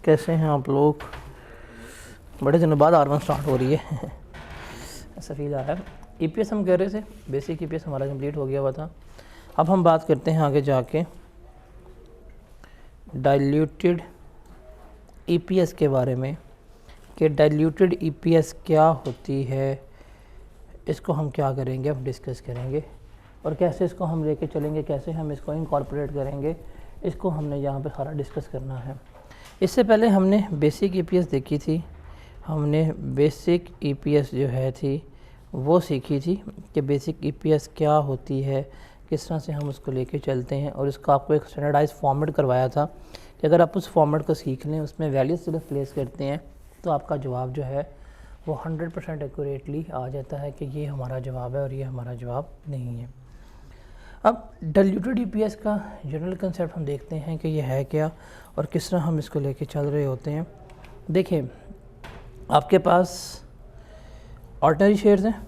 कैसे हैं आप लोग? बड़े दिनों बाद R1 स्टार्ट हो रही है ऐसा फील आ रहा है। ईपीएस हम कह रहे थे, बेसिक ईपीएस हमारा कंप्लीट हो गया हुआ था। अब हम बात करते हैं आगे जाके डाइल्यूटेड ईपीएस के बारे में कि डाइल्यूटेड ईपीएस क्या होती है, इसको हम क्या करेंगे, अब डिस्कस करेंगे और कैसे इसको हम लेके चलेंगे, कैसे हम इसको इनकॉर्पोरेट करेंगे, इसको हमने यहाँ पे सारा डिस्कस करना है। इससे पहले हमने बेसिक ईपीएस देखी थी, हमने बेसिक ईपीएस जो है थी वो सीखी थी कि बेसिक ईपीएस क्या होती है, किस तरह से हम उसको लेके चलते हैं, और इसका आपको एक स्टैंडर्डाइज फॉर्मेट करवाया था कि अगर आप उस फॉर्मेट को सीख लें, उसमें वैल्यूज सिर्फ प्लेस करते हैं तो आपका जवाब जो है वो 100% एक्यूरेटली आ जाता है कि ये हमारा जवाब है और ये हमारा जवाब नहीं है। अब डाइल्यूटेड ईपीएस का जनरल कंसेप्ट हम देखते हैं कि ये है क्या और किस तरह हम इसको लेके चल रहे होते हैं। देखिए, आपके पास ऑर्डिनरी शेयर्स हैं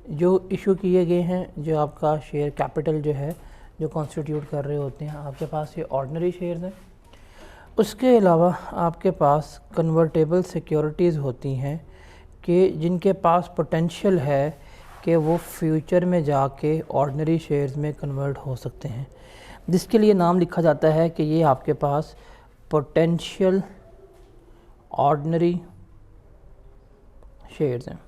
जो इशू किए गए हैं, जो आपका शेयर कैपिटल जो है जो कॉन्स्टिट्यूट कर रहे होते हैं, आपके पास ये ऑर्डिनरी शेयर्स हैं। उसके अलावा आपके पास कन्वर्टेबल सिक्योरिटीज़ होती हैं कि जिनके पास पोटेंशियल है कि वो फ्यूचर में जाके ऑर्डिनरी शेयर्स में कन्वर्ट हो सकते हैं, जिसके लिए नाम लिखा जाता है कि ये आपके पास पोटेंशियल ऑर्डिनरी शेयर्स हैं।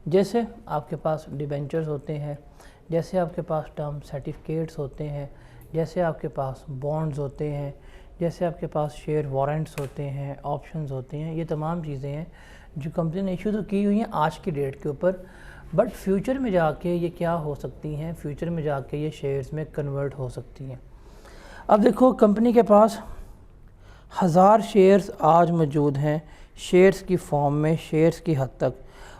जैसे आपके पास डिबेंचर्स होते हैं, जैसे आपके पास टर्म सर्टिफिकेट्स होते हैं, जैसे आपके पास बॉन्ड्स होते हैं, जैसे आपके पास शेयर वारंट्स होते हैं, ऑप्शंस होते हैं। ये तमाम चीज़ें हैं जो कंपनी ने इशू तो की हुई हैं आज की डेट के ऊपर, बट फ्यूचर में जाके ये क्या हो सकती हैं, फ्यूचर में जाके ये शेयर्स में कन्वर्ट हो सकती हैं। अब देखो, कंपनी के पास 1000 शेयर्स आज मौजूद हैं शेयर्स की फॉर्म में, शेयर्स की हद तक,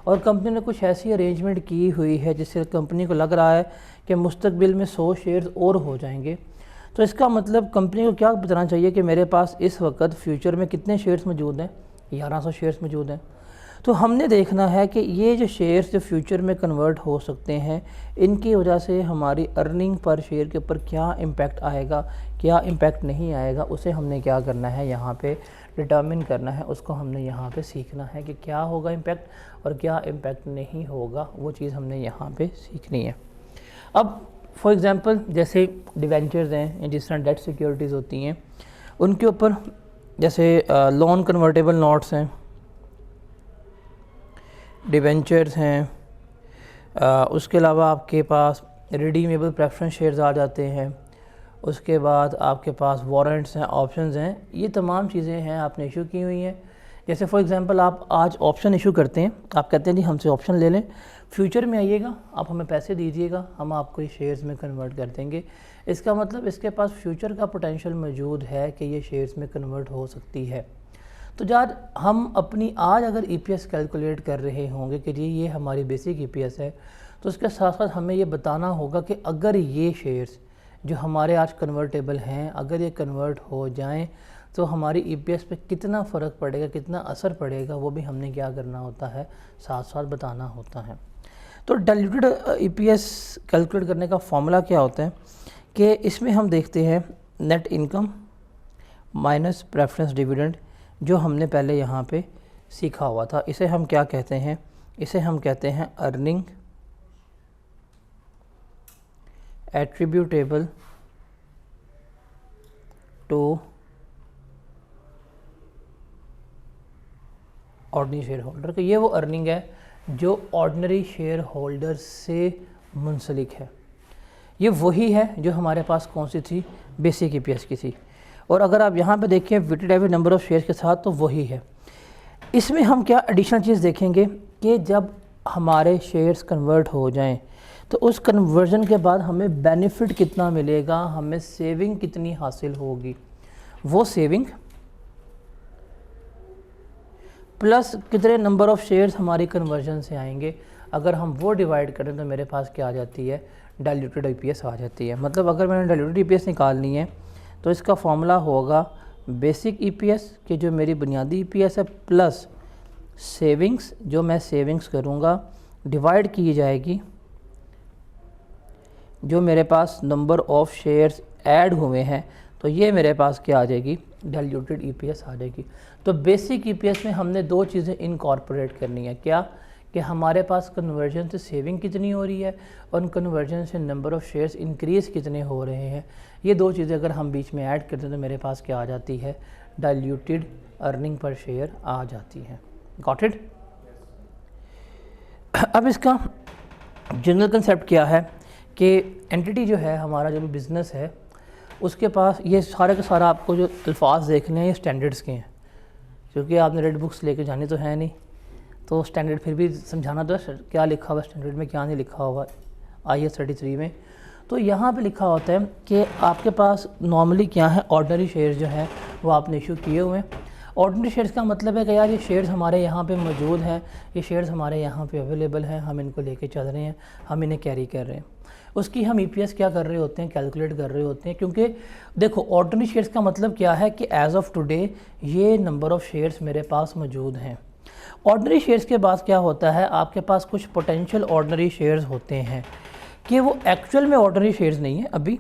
और कंपनी ने कुछ ऐसी अरेंजमेंट की हुई है जिससे कंपनी को लग रहा है कि मुस्तकबिल में 100 शेयर्स और हो जाएंगे। तो इसका मतलब कंपनी को क्या बताना चाहिए कि मेरे पास इस वक्त फ्यूचर में कितने शेयर्स मौजूद हैं, 1100 शेयर्स मौजूद हैं। तो हमने देखना है कि ये जो शेयर्स जो फ्यूचर में कन्वर्ट हो सकते हैं, इनकी वजह से हमारी अर्निंग पर शेयर के ऊपर क्या इम्पैक्ट आएगा, क्या इम्पैक्ट नहीं आएगा, उसे हमने क्या करना है, यहाँ पे डिटर्मिन करना है। उसको हमने यहाँ पे सीखना है कि क्या होगा इम्पैक्ट और क्या इम्पैक्ट नहीं होगा, वो चीज़ हमने यहाँ पे सीखनी है। अब फॉर एग्ज़ाम्पल जैसे डिवेंचर्स हैं, जिस तरह डेट सिक्योरिटीज़ होती हैं, उनके ऊपर जैसे लॉन कन्वर्टेबल नोट्स हैं, डिवेंचर्स हैं, उसके अलावा आपके पास रिडीमेबल प्रेफरेंस शेयर्स आ जाते हैं, उसके बाद आपके पास वारंट्स हैं, ऑप्शंस हैं। ये तमाम चीज़ें हैं आपने इशू की हुई हैं। जैसे फॉर एग्जांपल आप आज ऑप्शन इशू करते हैं, आप कहते हैं जी हमसे ऑप्शन ले लें, फ्यूचर में आइएगा, आप हमें पैसे दीजिएगा, हम आपको ये शेयर्स में कन्वर्ट कर देंगे। इसका मतलब इसके पास फ्यूचर का पोटेंशियल मौजूद है कि ये शेयर्स में कन्वर्ट हो सकती है। तो जब हम अपनी आज अगर ईपीएस कैलकुलेट कर रहे होंगे कि जी ये हमारी बेसिक ईपीएस है, तो उसके साथ साथ हमें ये बताना होगा कि अगर ये शेयर्स जो हमारे आज कन्वर्टेबल हैं, अगर ये कन्वर्ट हो जाएं तो हमारी ईपीएस पे कितना फ़र्क पड़ेगा, कितना असर पड़ेगा, वो भी हमने क्या करना होता है, साथ साथ बताना होता है। तो डाइल्यूटेड ईपीएस कैलकुलेट करने का फॉर्मूला क्या होता है कि इसमें हम देखते हैं net income minus preference dividend, जो हमने पहले यहाँ पे सीखा हुआ था। इसे हम क्या कहते हैं, इसे हम कहते हैं earning attributable to ordinary share holder. कि ये वो अर्निंग है जो ऑर्डिनरी शेयर होल्डर से मुंसलिक है। ये वही है जो हमारे पास कौन सी थी, बेसिक ईपीएस की थी। और अगर आप यहाँ पे देखें weighted average number of shares के साथ, तो वही है। इसमें हम क्या एडिशनल चीज़ देखेंगे कि जब हमारे शेयर्स कन्वर्ट हो जाएं तो उस कन्वर्जन के बाद हमें बेनिफिट कितना मिलेगा, हमें सेविंग कितनी हासिल होगी, वो सेविंग प्लस कितने नंबर ऑफ़ शेयर्स हमारी कन्वर्जन से आएंगे, अगर हम वो डिवाइड करें तो मेरे पास क्या आ जाती है, डाइल्यूटेड ईपीएस आ जाती है। मतलब अगर मैंने डाइल्यूटेड ईपीएस निकालनी है तो इसका फॉर्मूला होगा बेसिक ईपीएस कि जो मेरी बुनियादी ईपीएस है, प्लस सेविंग्स, जो मैं सेविंग्स करूँगा, डिवाइड की जाएगी जो मेरे पास नंबर ऑफ़ शेयर्स ऐड हुए हैं, तो ये मेरे पास क्या आ जाएगी, डाइल्यूटेड ईपीएस आ जाएगी। तो बेसिक ईपीएस में हमने दो चीज़ें इनकॉर्पोरेट करनी है, क्या कि हमारे पास कन्वर्जन से सेविंग कितनी हो रही है और कन्वर्जन से नंबर ऑफ़ शेयर्स इंक्रीज़ कितने हो रहे हैं। ये दो चीज़ें अगर हम बीच में ऐड करते हैं तो मेरे पास क्या आ जाती है, डाइल्यूटेड अर्निंग पर शेयर आ जाती है। Got it. अब इसका जनरल कंसेप्ट क्या है कि एंटिटी जो है, हमारा जो भी बिज़नेस है, उसके पास ये सारा का सारा आपको जो अल्फाज देखने हैं ये स्टैंडर्ड्स के हैं, क्योंकि आपने रेड बुक्स लेके जानी तो है नहीं, तो स्टैंडर्ड फिर भी समझाना तो क्या लिखा हुआ स्टैंडर्ड में, क्या नहीं लिखा हुआ IAS 33 में। तो यहाँ पे लिखा होता है कि आपके पास नॉर्मली क्या है, ऑर्डनरी शेयर्स जो है वो आपने इशू किए हुए हैं। ऑर्डनरी शेयर्स का मतलब है कि यार ये शेयर्स हमारे यहाँ पे मौजूद हैं, ये शेयर्स हमारे यहाँ पे अवेलेबल हैं, हम इनको लेके चल रहे हैं, हम इन्हें कैरी कर रहे हैं। उसकी हम EPS क्या कर रहे होते हैं, कैलकुलेट कर रहे होते हैं, क्योंकि देखो ऑर्डनरी शेयर्स का मतलब क्या है कि एज़ ऑफ टुडे ये नंबर ऑफ़ शेयर्स मेरे पास मौजूद हैं। ऑर्डनरी शेयर्स के बाद क्या होता है, आपके पास कुछ पोटेंशियल ऑर्डनरी शेयर्स होते हैं कि वो एक्चुअल में ऑर्डनरी शेयर्स नहीं है अभी,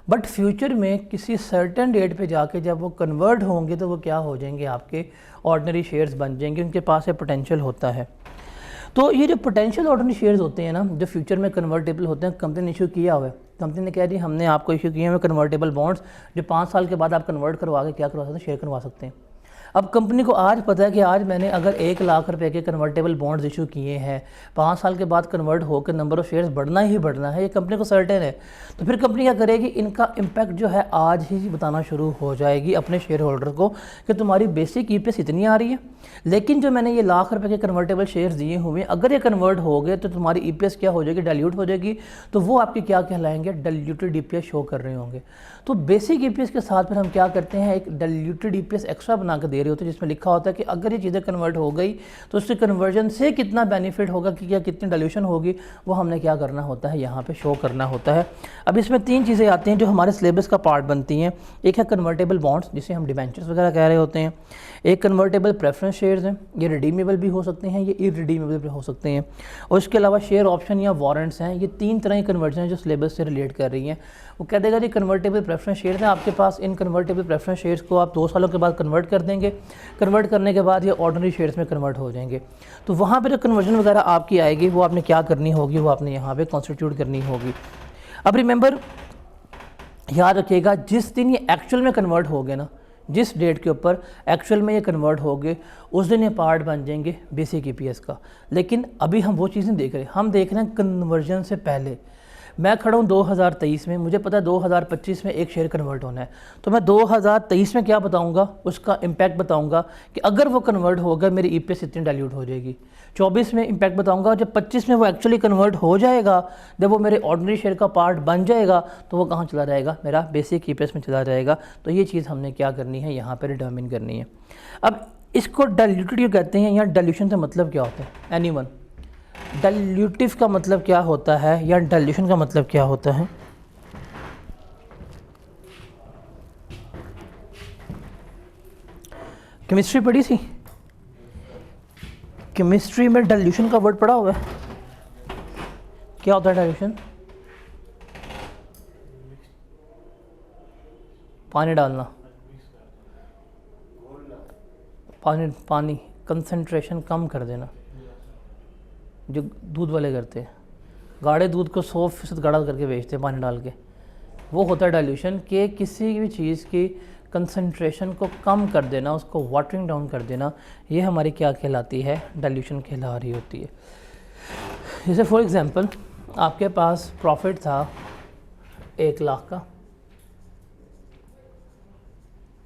बट फ्यूचर में किसी सर्टेन डेट पे जाके जब वो कन्वर्ट होंगे तो वो क्या हो जाएंगे, आपके ऑर्डनरी शेयर्स बन जाएंगे, उनके पास ये पोटेंशियल होता है। तो ये जो पोटेंशियल ऑर्डनरी शेयर्स होते हैं ना, जो फ्यूचर में कन्वर्टेबल होते हैं, कंपनी ने इशू किया हुआ है, कंपनी ने कहा जी हमने आपको इशू किए हुए कन्वर्टेबल बॉन्ड्स, जो 5 साल के बाद आप कन्वर्ट करवा के क्या करवा सकते हैं, शेयर करवा सकते हैं। अब कंपनी को आज पता है कि आज मैंने अगर 1 लाख रुपए के कन्वर्टेबल बॉन्ड्स इशू किए हैं, 5 साल के बाद कन्वर्ट होकर नंबर ऑफ़ शेयर्स बढ़ना ही बढ़ना है, ये कंपनी को सर्टेन है। तो फिर कंपनी क्या करेगी, इनका इम्पैक्ट जो है आज ही बताना शुरू हो जाएगी अपने शेयर होल्डर को कि तुम्हारी बेसिक EPS इतनी आ रही है, लेकिन जो मैंने ये लाख रुपये के कन्वर्टेबल शेयर्स दिए हुए हैं, अगर ये कन्वर्ट हो गए तो तुम्हारी EPS क्या हो जाएगी, डाइल्यूट हो जाएगी। तो वो आपके क्या कहलाएंगे, डाइल्यूटेड EPS शो कर रहे होंगे। तो बेसिक EPS के साथ फिर हम क्या करते हैं, एक डाइल्यूटेड EPS एक्स्ट्रा बना कर दे रहे होते हैं, जिसमें लिखा होता है कि अगर ये चीज़ें कन्वर्ट हो गई तो उससे कन्वर्जन से कितना बेनिफिट होगा, कि क्या कितनी डाइल्यूशन होगी, वो हमने क्या करना होता है, यहाँ पे शो करना होता है। अब इसमें 3 चीज़ें आती हैं जो हमारे सिलेबस का पार्ट बनती हैं। एक है कन्वर्टेबल बॉन्ड्स, जिसे हम डिबेंचर्स वगैरह कह रहे होते हैं। एक कन्वर्टेबल प्रेफरेंस शेयर्स हैं, ये रिडीमेबल भी हो सकते हैं, ये इरिडीमेबल भी हो सकते हैं। और इसके अलावा शेयर ऑप्शन या वारंट्स हैं। ये 3 तरह की कन्वर्जन है जो सिलेबस से रिलेट कर रही हैं। वो कह देगा जी कन्वर्टेबल प्रेफरेंस शेयर्स हैं आपके पास, इन कन्वर्टेबल प्रेफरेंस शेयर्स को आप 2 सालों के बाद कन्वर्ट कर देंगे, कन्वर्ट करने के बाद ये ऑर्डिनरी शेयर्स में कन्वर्ट हो जाएंगे। तो वहाँ पर जो कन्वर्जन वगैरह आपकी आएगी वो आपने क्या करनी होगी, वो आपने यहाँ पर कॉन्स्टिट्यूट करनी होगी। अब रिमेंबर, याद रखिएगा, जिस दिन ये एक्चुअल में कन्वर्ट हो गए ना, जिस डेट के ऊपर एक्चुअल में ये कन्वर्ट हो गए, उस दिन ये पार्ट बन जाएंगे बेसिक EPS का। लेकिन अभी हम वो चीज़ नहीं देख रहे, हम देख रहे हैं कन्वर्जन से पहले। मैं खड़ा हूँ 2023 में, मुझे पता है 2025 में एक शेयर कन्वर्ट होना है, तो मैं 2023 में क्या बताऊँगा, उसका इम्पैक्ट बताऊँगा कि अगर वो कन्वर्ट होगा मेरी EPS इतनी डाइल्यूट हो जाएगी। 24 में इम्पैक्ट बताऊँगा, जब 25 में वो एक्चुअली कन्वर्ट हो जाएगा, जब वो मेरे ऑर्डिनरी शेयर का पार्ट बन जाएगा, तो वो कहाँ चला जाएगा, मेरा बेसिक EPS में चला जाएगा। तो ये चीज़ हमने क्या करनी है, यहाँ पर डिटर्मिन करनी है। अब इसको डाइल्यूटेड क्यों कहते हैं, या डाइल्यूशन का मतलब क्या होता है, एनीवन? डाइल्यूटिव का मतलब क्या होता है, या डाइल्यूशन का मतलब क्या होता है? केमिस्ट्री पढ़ी थी, केमिस्ट्री में डाइल्यूशन का वर्ड पढ़ा हुआ है। क्या होता है डाइल्यूशन? पानी डालना, पानी कंसंट्रेशन कम कर देना, जो दूध वाले करते हैं, गाढ़े दूध को 100% गाढ़ा करके बेचते हैं पानी डाल के, वो होता है डाइल्यूशन। कि किसी भी चीज़ की कंसंट्रेशन को कम कर देना, उसको वाटरिंग डाउन कर देना, ये हमारी क्या कहलाती है, डाइल्यूशन कहला रही होती है। जैसे फॉर एग्जांपल आपके पास प्रॉफिट था 1 लाख का,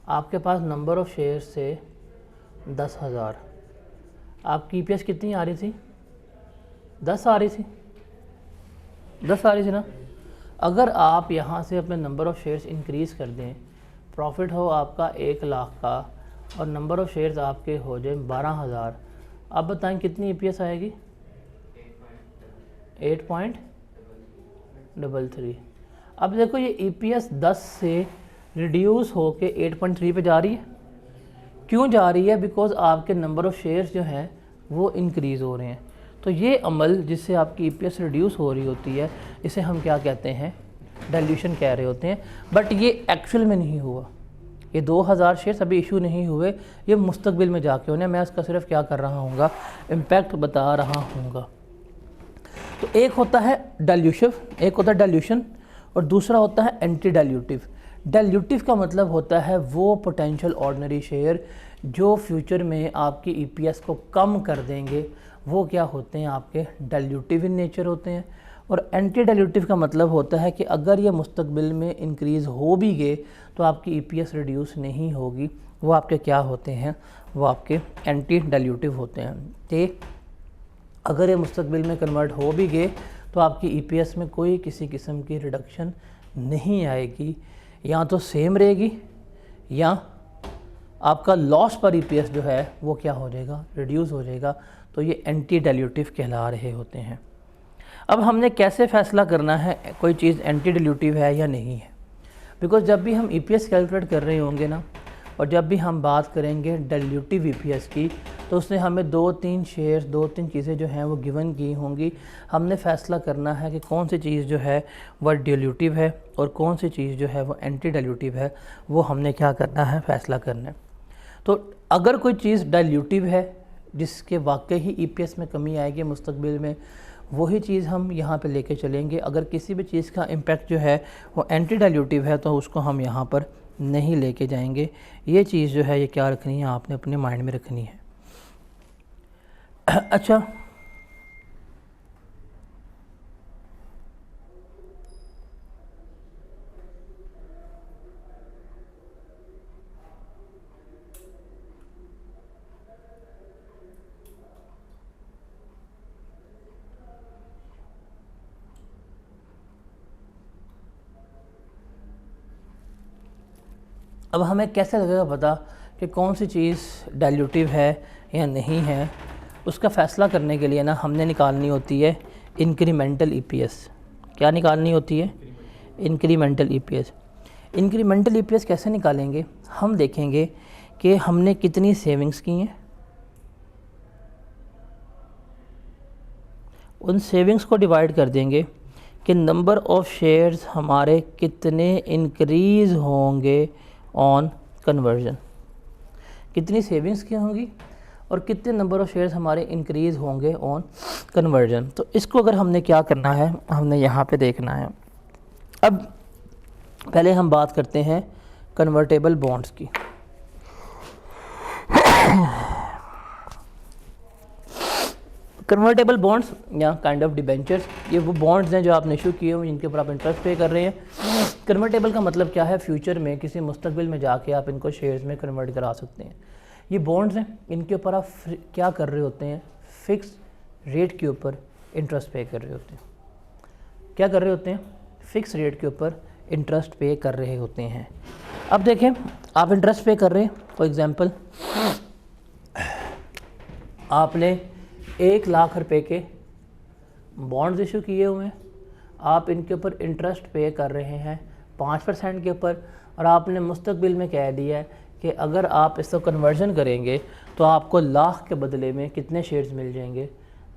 आपके पास नंबर ऑफ़ शेयर से 10,000, आपकी EPS कितनी आ रही थी, 10 आ रही थी, 10 आ रही थी ना। अगर आप यहाँ से अपने नंबर ऑफ़ शेयर्स इंक्रीज़ कर दें, प्रॉफिट हो आपका 1 लाख का और नंबर ऑफ़ शेयर्स आपके हो जाए 12,000, अब बताएं कितनी EPS आएगी, 8.33। अब देखो ये EPS 10 से रिड्यूस हो के 8.3 पे जा रही है। क्यों जा रही है? बिकॉज आपके नंबर ऑफ़ शेयर्स जो हैं वो इंक्रीज़ हो रहे हैं। तो ये अमल जिससे आपकी EPS रिड्यूस हो रही होती है, इसे हम क्या कहते हैं, डाइल्यूशन कह रहे होते हैं, बट ये एक्चुअल में नहीं हुआ। ये 2000 शेयर्स अभी इशू नहीं हुए, ये मुस्तकबिल में जाके होने। मैं इसका सिर्फ क्या कर रहा हूँगा, इम्पैक्ट बता रहा हूँगा। तो एक होता है डाइल्यूशन और दूसरा होता है एंटी डाइल्यूटिव। डाइल्यूटिव का मतलब होता है वो पोटेंशियल ऑर्डिनरी शेयर जो फ्यूचर में आपकी ईपीएस को कम कर देंगे, वो क्या होते हैं, आपके डाइल्यूटिव इन नेचर होते हैं। और एंटी डाइल्यूटिव का मतलब होता है कि अगर ये मुस्तकबिल में इंक्रीज़ हो भी गए तो आपकी ईपीएस रिड्यूस नहीं होगी, वो आपके क्या होते हैं, वो आपके एंटी डाइल्यूटिव होते हैं। कि अगर ये मुस्तकबिल में कन्वर्ट हो भी गए तो आपकी ईपीएस में कोई किसी किस्म की रिडक्शन नहीं आएगी, या तो सेम रहेगी या आपका लॉस पर ईपीएस जो है वो क्या हो जाएगा, रिड्यूस हो जाएगा। तो ये एंटी डाइल्यूटिव कहला रहे होते हैं। अब हमने कैसे फ़ैसला करना है कोई चीज़ एंटी डाइल्यूटिव है या नहीं है, बिकॉज़ जब भी हम ईपीएस कैलकुलेट कर रहे होंगे ना, और जब भी हम बात करेंगे डाइल्यूटिव ईपीएस की, तो उसने हमें 2-3 शेयर्स, 2-3 चीज़ें जो हैं वो गिवन की होंगी। हमने फ़ैसला करना है कि कौन सी चीज़ जो है वह डाइल्यूटिव है और कौन सी चीज़ जो है वो एंटी डाइल्यूटिव है, वो हमने क्या करना है, फ़ैसला करना है। तो अगर कोई चीज़ डाइल्यूटिव है जिसके वाकई ही ईपीएस में कमी आएगी मुस्तकबिल में, वही चीज़ हम यहाँ पे लेके चलेंगे। अगर किसी भी चीज़ का इम्पैक्ट जो है वो एंटी डाइल्यूटिव है तो उसको हम यहाँ पर नहीं लेके जाएंगे। ये चीज़ जो है ये क्या रखनी है, आपने अपने माइंड में रखनी है। अच्छा, अब हमें कैसे लगेगा पता कि कौन सी चीज़ डाइल्यूटिव है या नहीं है। उसका फ़ैसला करने के लिए ना हमने निकालनी होती है इंक्रीमेंटल ईपीएस। क्या निकालनी होती है, इंक्रीमेंटल ईपीएस। इंक्रीमेंटल ईपीएस कैसे निकालेंगे, हम देखेंगे कि हमने कितनी सेविंग्स की हैं, उन सेविंग्स को डिवाइड कर देंगे कि नंबर ऑफ़ शेयर्स हमारे कितने इंक्रीज़ होंगे ऑन कन्वर्जन। कितनी सेविंग्स की होंगी और कितने नंबर ऑफ़ शेयर्स हमारे इंक्रीज़ होंगे ऑन कन्वर्जन। तो इसको अगर हमने क्या करना है, हमने यहाँ पे देखना है। अब पहले हम बात करते हैं कन्वर्टेबल बॉन्ड्स की। कन्वर्टेबल बॉन्ड्स या काइंड ऑफ डिबेंचर्स, ये वो बॉन्ड्स हैं जो आपने इशू किए हुए जिनके ऊपर आप इंटरेस्ट पे कर रहे हैं। कन्वर्टेबल का मतलब क्या है, फ्यूचर में किसी मुस्तकबिल में जाके आप इनको शेयर्स में कन्वर्ट करा सकते हैं। ये बॉन्ड्स हैं, इनके ऊपर आप क्या कर रहे होते हैं, फ़िक्स रेट के ऊपर इंटरेस्ट पे कर रहे होते हैं। क्या कर रहे होते हैं, फ़िक्स रेट के ऊपर इंटरेस्ट पे कर रहे होते हैं। अब देखें, आप इंटरेस्ट पे कर रहे हैं, फॉर एग्ज़ाम्पल आपने 1 लाख रुपए के बॉन्ड्स इशू किए हुए हैं, आप इनके ऊपर इंटरेस्ट पे कर रहे हैं 5% के ऊपर, और आपने मुस्तकबिल में कह दिया है कि अगर आप इसको कन्वर्जन करेंगे तो आपको लाख के बदले में कितने शेयर्स मिल जाएंगे,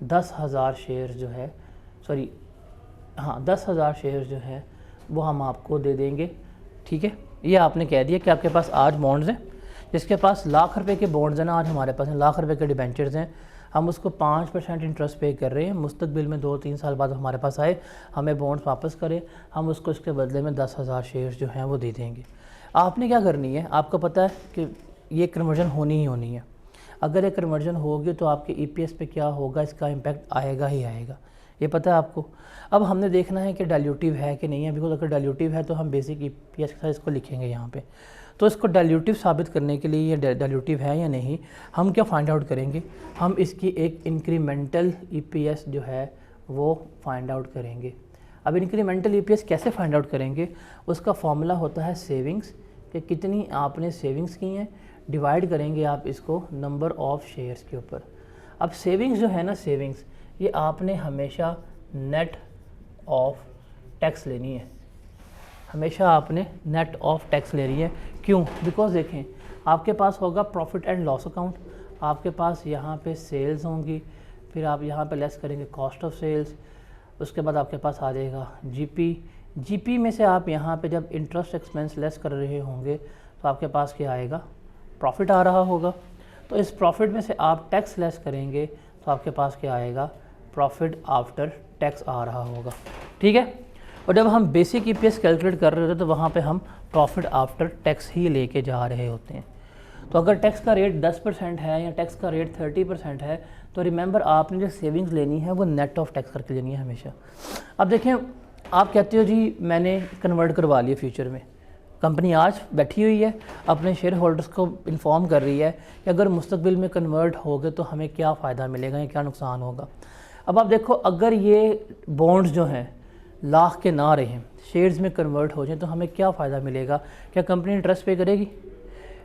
10,000 शेयर्स जो है, 10,000 शेयर्स जो है वो हम आपको दे देंगे। ठीक है, ये आपने कह दिया कि आपके पास आज बॉन्ड्स हैं, जिसके पास लाख रुपए के बॉन्ड्स हैं ना, आज हमारे पास लाख रुपए के डिबेंचर्स हैं, हम उसको 5% इंटरेस्ट पे कर रहे हैं। मुस्तकबिल में 2-3 साल बाद हमारे पास आए, हमें बॉन्ड्स वापस करें, हम उसको इसके बदले में 10,000 शेयर्स जो हैं वो दे देंगे। आपने क्या करनी है, आपको पता है कि ये कन्वर्जन होनी ही होनी है। अगर ये कन्वर्जन होगी तो आपके ईपीएस पे क्या होगा, इसका इम्पैक्ट आएगा ही आएगा, ये पता है आपको। अब हमने देखना है कि डाइल्यूटिव है कि नहीं है, बिकॉज अगर डाइल्यूटिव है तो हम बेसिक ईपीएस के साथ इसको लिखेंगे यहाँ पे। तो इसको डाइल्यूटिव साबित करने के लिए ये डाइल्यूटिव है या नहीं, हम क्या फाइंड आउट करेंगे, हम इसकी एक इंक्रीमेंटल ईपीएस जो है वो फाइंड आउट करेंगे। अब इंक्रीमेंटल ईपीएस कैसे फाइंड आउट करेंगे, उसका फॉर्मूला होता है सेविंग्स, कि कितनी आपने सेविंग्स की हैं, डिवाइड करेंगे आप इसको नंबर ऑफ़ शेयर्स के ऊपर। अब सेविंग्स जो है ना, सेविंग्स ये आपने हमेशा नेट ऑफ टैक्स लेनी है, हमेशा आपने नेट ऑफ टैक्स लेनी है। क्यों, बिकॉज देखें आपके पास होगा प्रॉफिट एंड लॉस अकाउंट, आपके पास यहाँ पे सेल्स होंगी, फिर आप यहाँ पे लेस करेंगे कॉस्ट ऑफ सेल्स, उसके बाद आपके पास आ जाएगा जीपी, जीपी में से आप यहाँ पे जब इंटरेस्ट एक्सपेंस लेस कर रहे होंगे तो आपके पास क्या आएगा, प्रॉफिट आ रहा होगा। तो इस प्रॉफिट में से आप टैक्स लेस करेंगे तो आपके पास क्या आएगा, प्रॉफिट आफ्टर टैक्स आ रहा होगा। ठीक है, और जब हम बेसिक ईपीएस कैलकुलेट कर रहे होते तो वहाँ पे हम प्रॉफिट आफ्टर टैक्स ही लेके जा रहे होते हैं। तो अगर टैक्स का रेट 10% है या टैक्स का रेट 30% है तो रिमेंबर आपने जो सेविंग्स लेनी है वो नेट ऑफ टैक्स करके लेनी है हमेशा। अब देखें, आप कहते हो जी मैंने कन्वर्ट करवा लिया फ्यूचर में, कंपनी आज बैठी हुई है अपने शेयर होल्डर्स को इन्फॉर्म कर रही है कि अगर मुस्तकबिल में कन्वर्ट हो गए तो हमें क्या फ़ायदा मिलेगा या क्या नुकसान होगा। अब आप देखो, अगर ये बॉन्ड्स जो हैं लाख के ना रहें, शेयर्स में कन्वर्ट हो जाए तो हमें क्या फ़ायदा मिलेगा? क्या कंपनी इंटरेस्ट पे करेगी?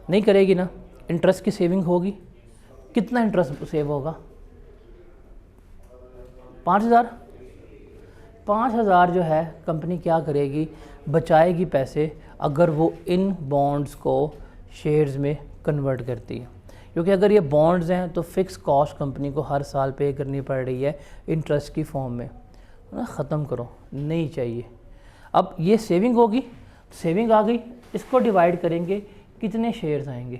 नहीं करेगी ना। इंटरेस्ट की सेविंग होगी, कितना इंटरेस्ट सेव होगा? 5,000। 5,000 जो है कंपनी क्या करेगी, बचाएगी पैसे अगर वो इन बॉन्ड्स को शेयर्स में कन्वर्ट करती है। क्योंकि अगर ये बॉन्ड्स हैं तो फ़िक्स कॉस्ट कंपनी को हर साल पे करनी पड़ रही है इंटरेस्ट की फॉर्म में। ख़त्म करो, नहीं चाहिए। अब ये सेविंग होगी, सेविंग आ गई, इसको डिवाइड करेंगे, कितने शेयर्स आएंगे?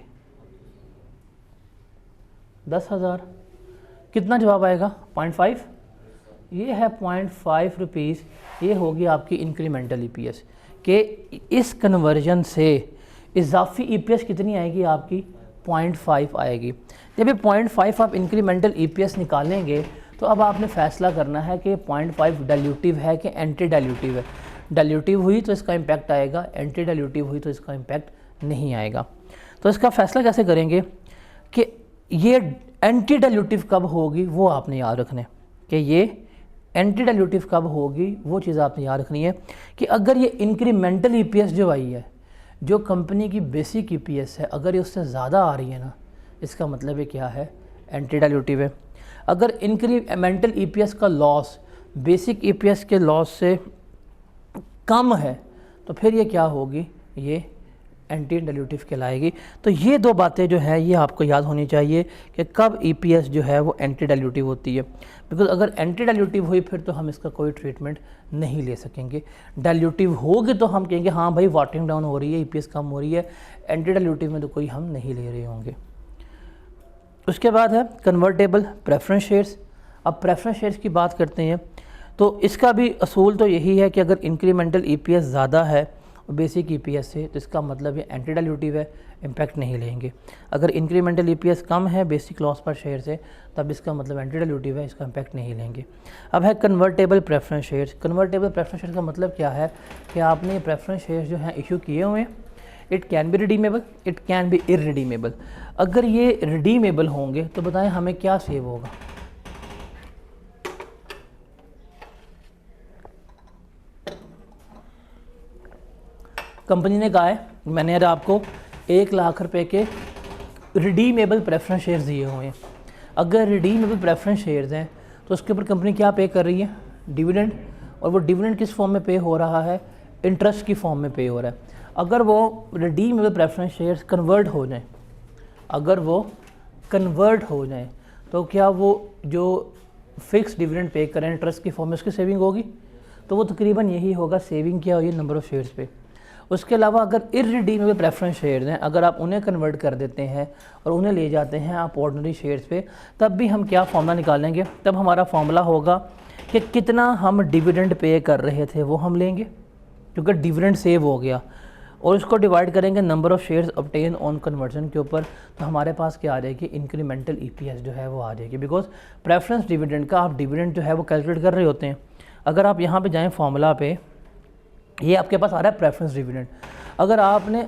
10,000। कितना जवाब आएगा? 0.5। ये है 0.5 रुपीज़। ये होगी आपकी इंक्रीमेंटल ईपीएस के इस कन्वर्जन से इजाफी ईपीएस कितनी आएगी आपकी? 0.5 आएगी। जब ये 0.5 आप इंक्रीमेंटल ईपीएस निकालेंगे तो अब आपने फैसला करना है कि 0.5 डाइल्यूटिव है कि एंटी डाइल्यूटिव है। डाइल्यूटिव हुई तो इसका इम्पैक्ट आएगा, एंटी डाइल्यूटिव हुई तो इसका इम्पैक्ट नहीं आएगा। तो इसका फैसला कैसे करेंगे कि ये एंटी डाइल्यूटिव कब होगी वो आपने याद रखना है कि ये एंटी डाइल्यूटिव कब होगी वो चीज़ आपने याद रखनी है कि अगर ये इंक्रीमेंटल ईपीएस जो आई है, जो कंपनी की बेसिक ईपीएस है, अगर ये उससे ज़्यादा आ रही है ना, इसका मतलब ये क्या है? एंटी डाइल्यूटिव है। अगर इंक्रीमेंटल ईपीएस का लॉस बेसिक ईपीएस के लॉस से कम है तो फिर ये क्या होगी? ये एंटी डाइल्यूटिव कहलाएगी। तो ये दो बातें जो है ये आपको याद होनी चाहिए कि कब ईपीएस जो है वो एंटी डाइल्यूटिव होती है। बिकॉज अगर एंटी डाइल्यूटिव हुई फिर तो हम इसका कोई ट्रीटमेंट नहीं ले सकेंगे। डाइल्यूटिव होगी तो हम कहेंगे हाँ भाई वाटरिंग डाउन हो रही है, ईपीएस कम हो रही है। एंटी डाइल्यूटिव में तो कोई हम नहीं ले रहे होंगे। उसके बाद है कन्वर्टेबल प्रेफरेंस शेयर्स। अब प्रेफरेंस शेयर्स की बात करते हैं तो इसका भी असूल तो यही है कि अगर इंक्रीमेंटल ईपीएस ज़्यादा है बेसिक ईपीएस से तो इसका मतलब ये एंटी डाइल्यूटिव है, इम्पैक्ट नहीं लेंगे। अगर इंक्रीमेंटल ईपीएस कम है बेसिक लॉस पर शेयर से तब इसका मतलब एंटी डाइल्यूटिव है, इसका इम्पैक्ट नहीं लेंगे। अब है convertible preference shares. Convertible preference shares का मतलब क्या है कि आपने प्रेफरेंस शेयर्स जो हैं इशू किए हुए हैं। It can be redeemable, it can be irredeemable. अगर ये रिडीमेबल होंगे तो बताएं हमें क्या सेव होगा? कंपनी ने कहा है मैंने आपको 1 लाख रुपए के रिडीमेबल प्रेफरेंस शेयर्स दिए हुए हैं। अगर रिडीमेबल प्रेफरेंस शेयर्स हैं तो उसके ऊपर कंपनी क्या पे कर रही है? डिविडेंड। और वो डिविडेंड किस फॉर्म में पे हो रहा है? इंटरेस्ट की फॉर्म में पे हो रहा है। अगर वो रिडीमेबल प्रेफरेंस शेयर्स कन्वर्ट हो जाएं, अगर वो कन्वर्ट हो जाएं तो क्या वो जो फिक्स डिविडेंड पे करें इंटरेस्ट की फॉर्म में उसकी सेविंग होगी? तो वो तकरीबन यही होगा, सेविंग क्या हुई? नंबर ऑफ़ शेयर्स पे। उसके अलावा अगर इररिडीमेबल प्रेफरेंस शेयर्स हैं, अगर आप उन्हें कन्वर्ट कर देते हैं और उन्हें ले जाते हैं आप ऑर्डिनरी शेयर्स पे, तब भी हम क्या फार्मूला निकालेंगे? तब हमारा फार्मूला होगा कि कितना हम डिविडेंड पे कर रहे थे वो हम लेंगे क्योंकि डिविडेंड सेव हो गया, और उसको डिवाइड करेंगे number of shares obtain on conversion के ऊपर। तो हमारे पास क्या आ जाएगी? इंक्रीमेंटल ईपीएस जो है वो आ जाएगी। बिकॉज प्रेफरेंस डिविडेंड का आप डिविडेंड जो है वो कैलकुलेट कर रहे होते हैं। अगर आप यहाँ पे जाएं फार्मूला पे, ये आपके पास आ रहा है प्रेफरेंस डिविडेंड। अगर आपने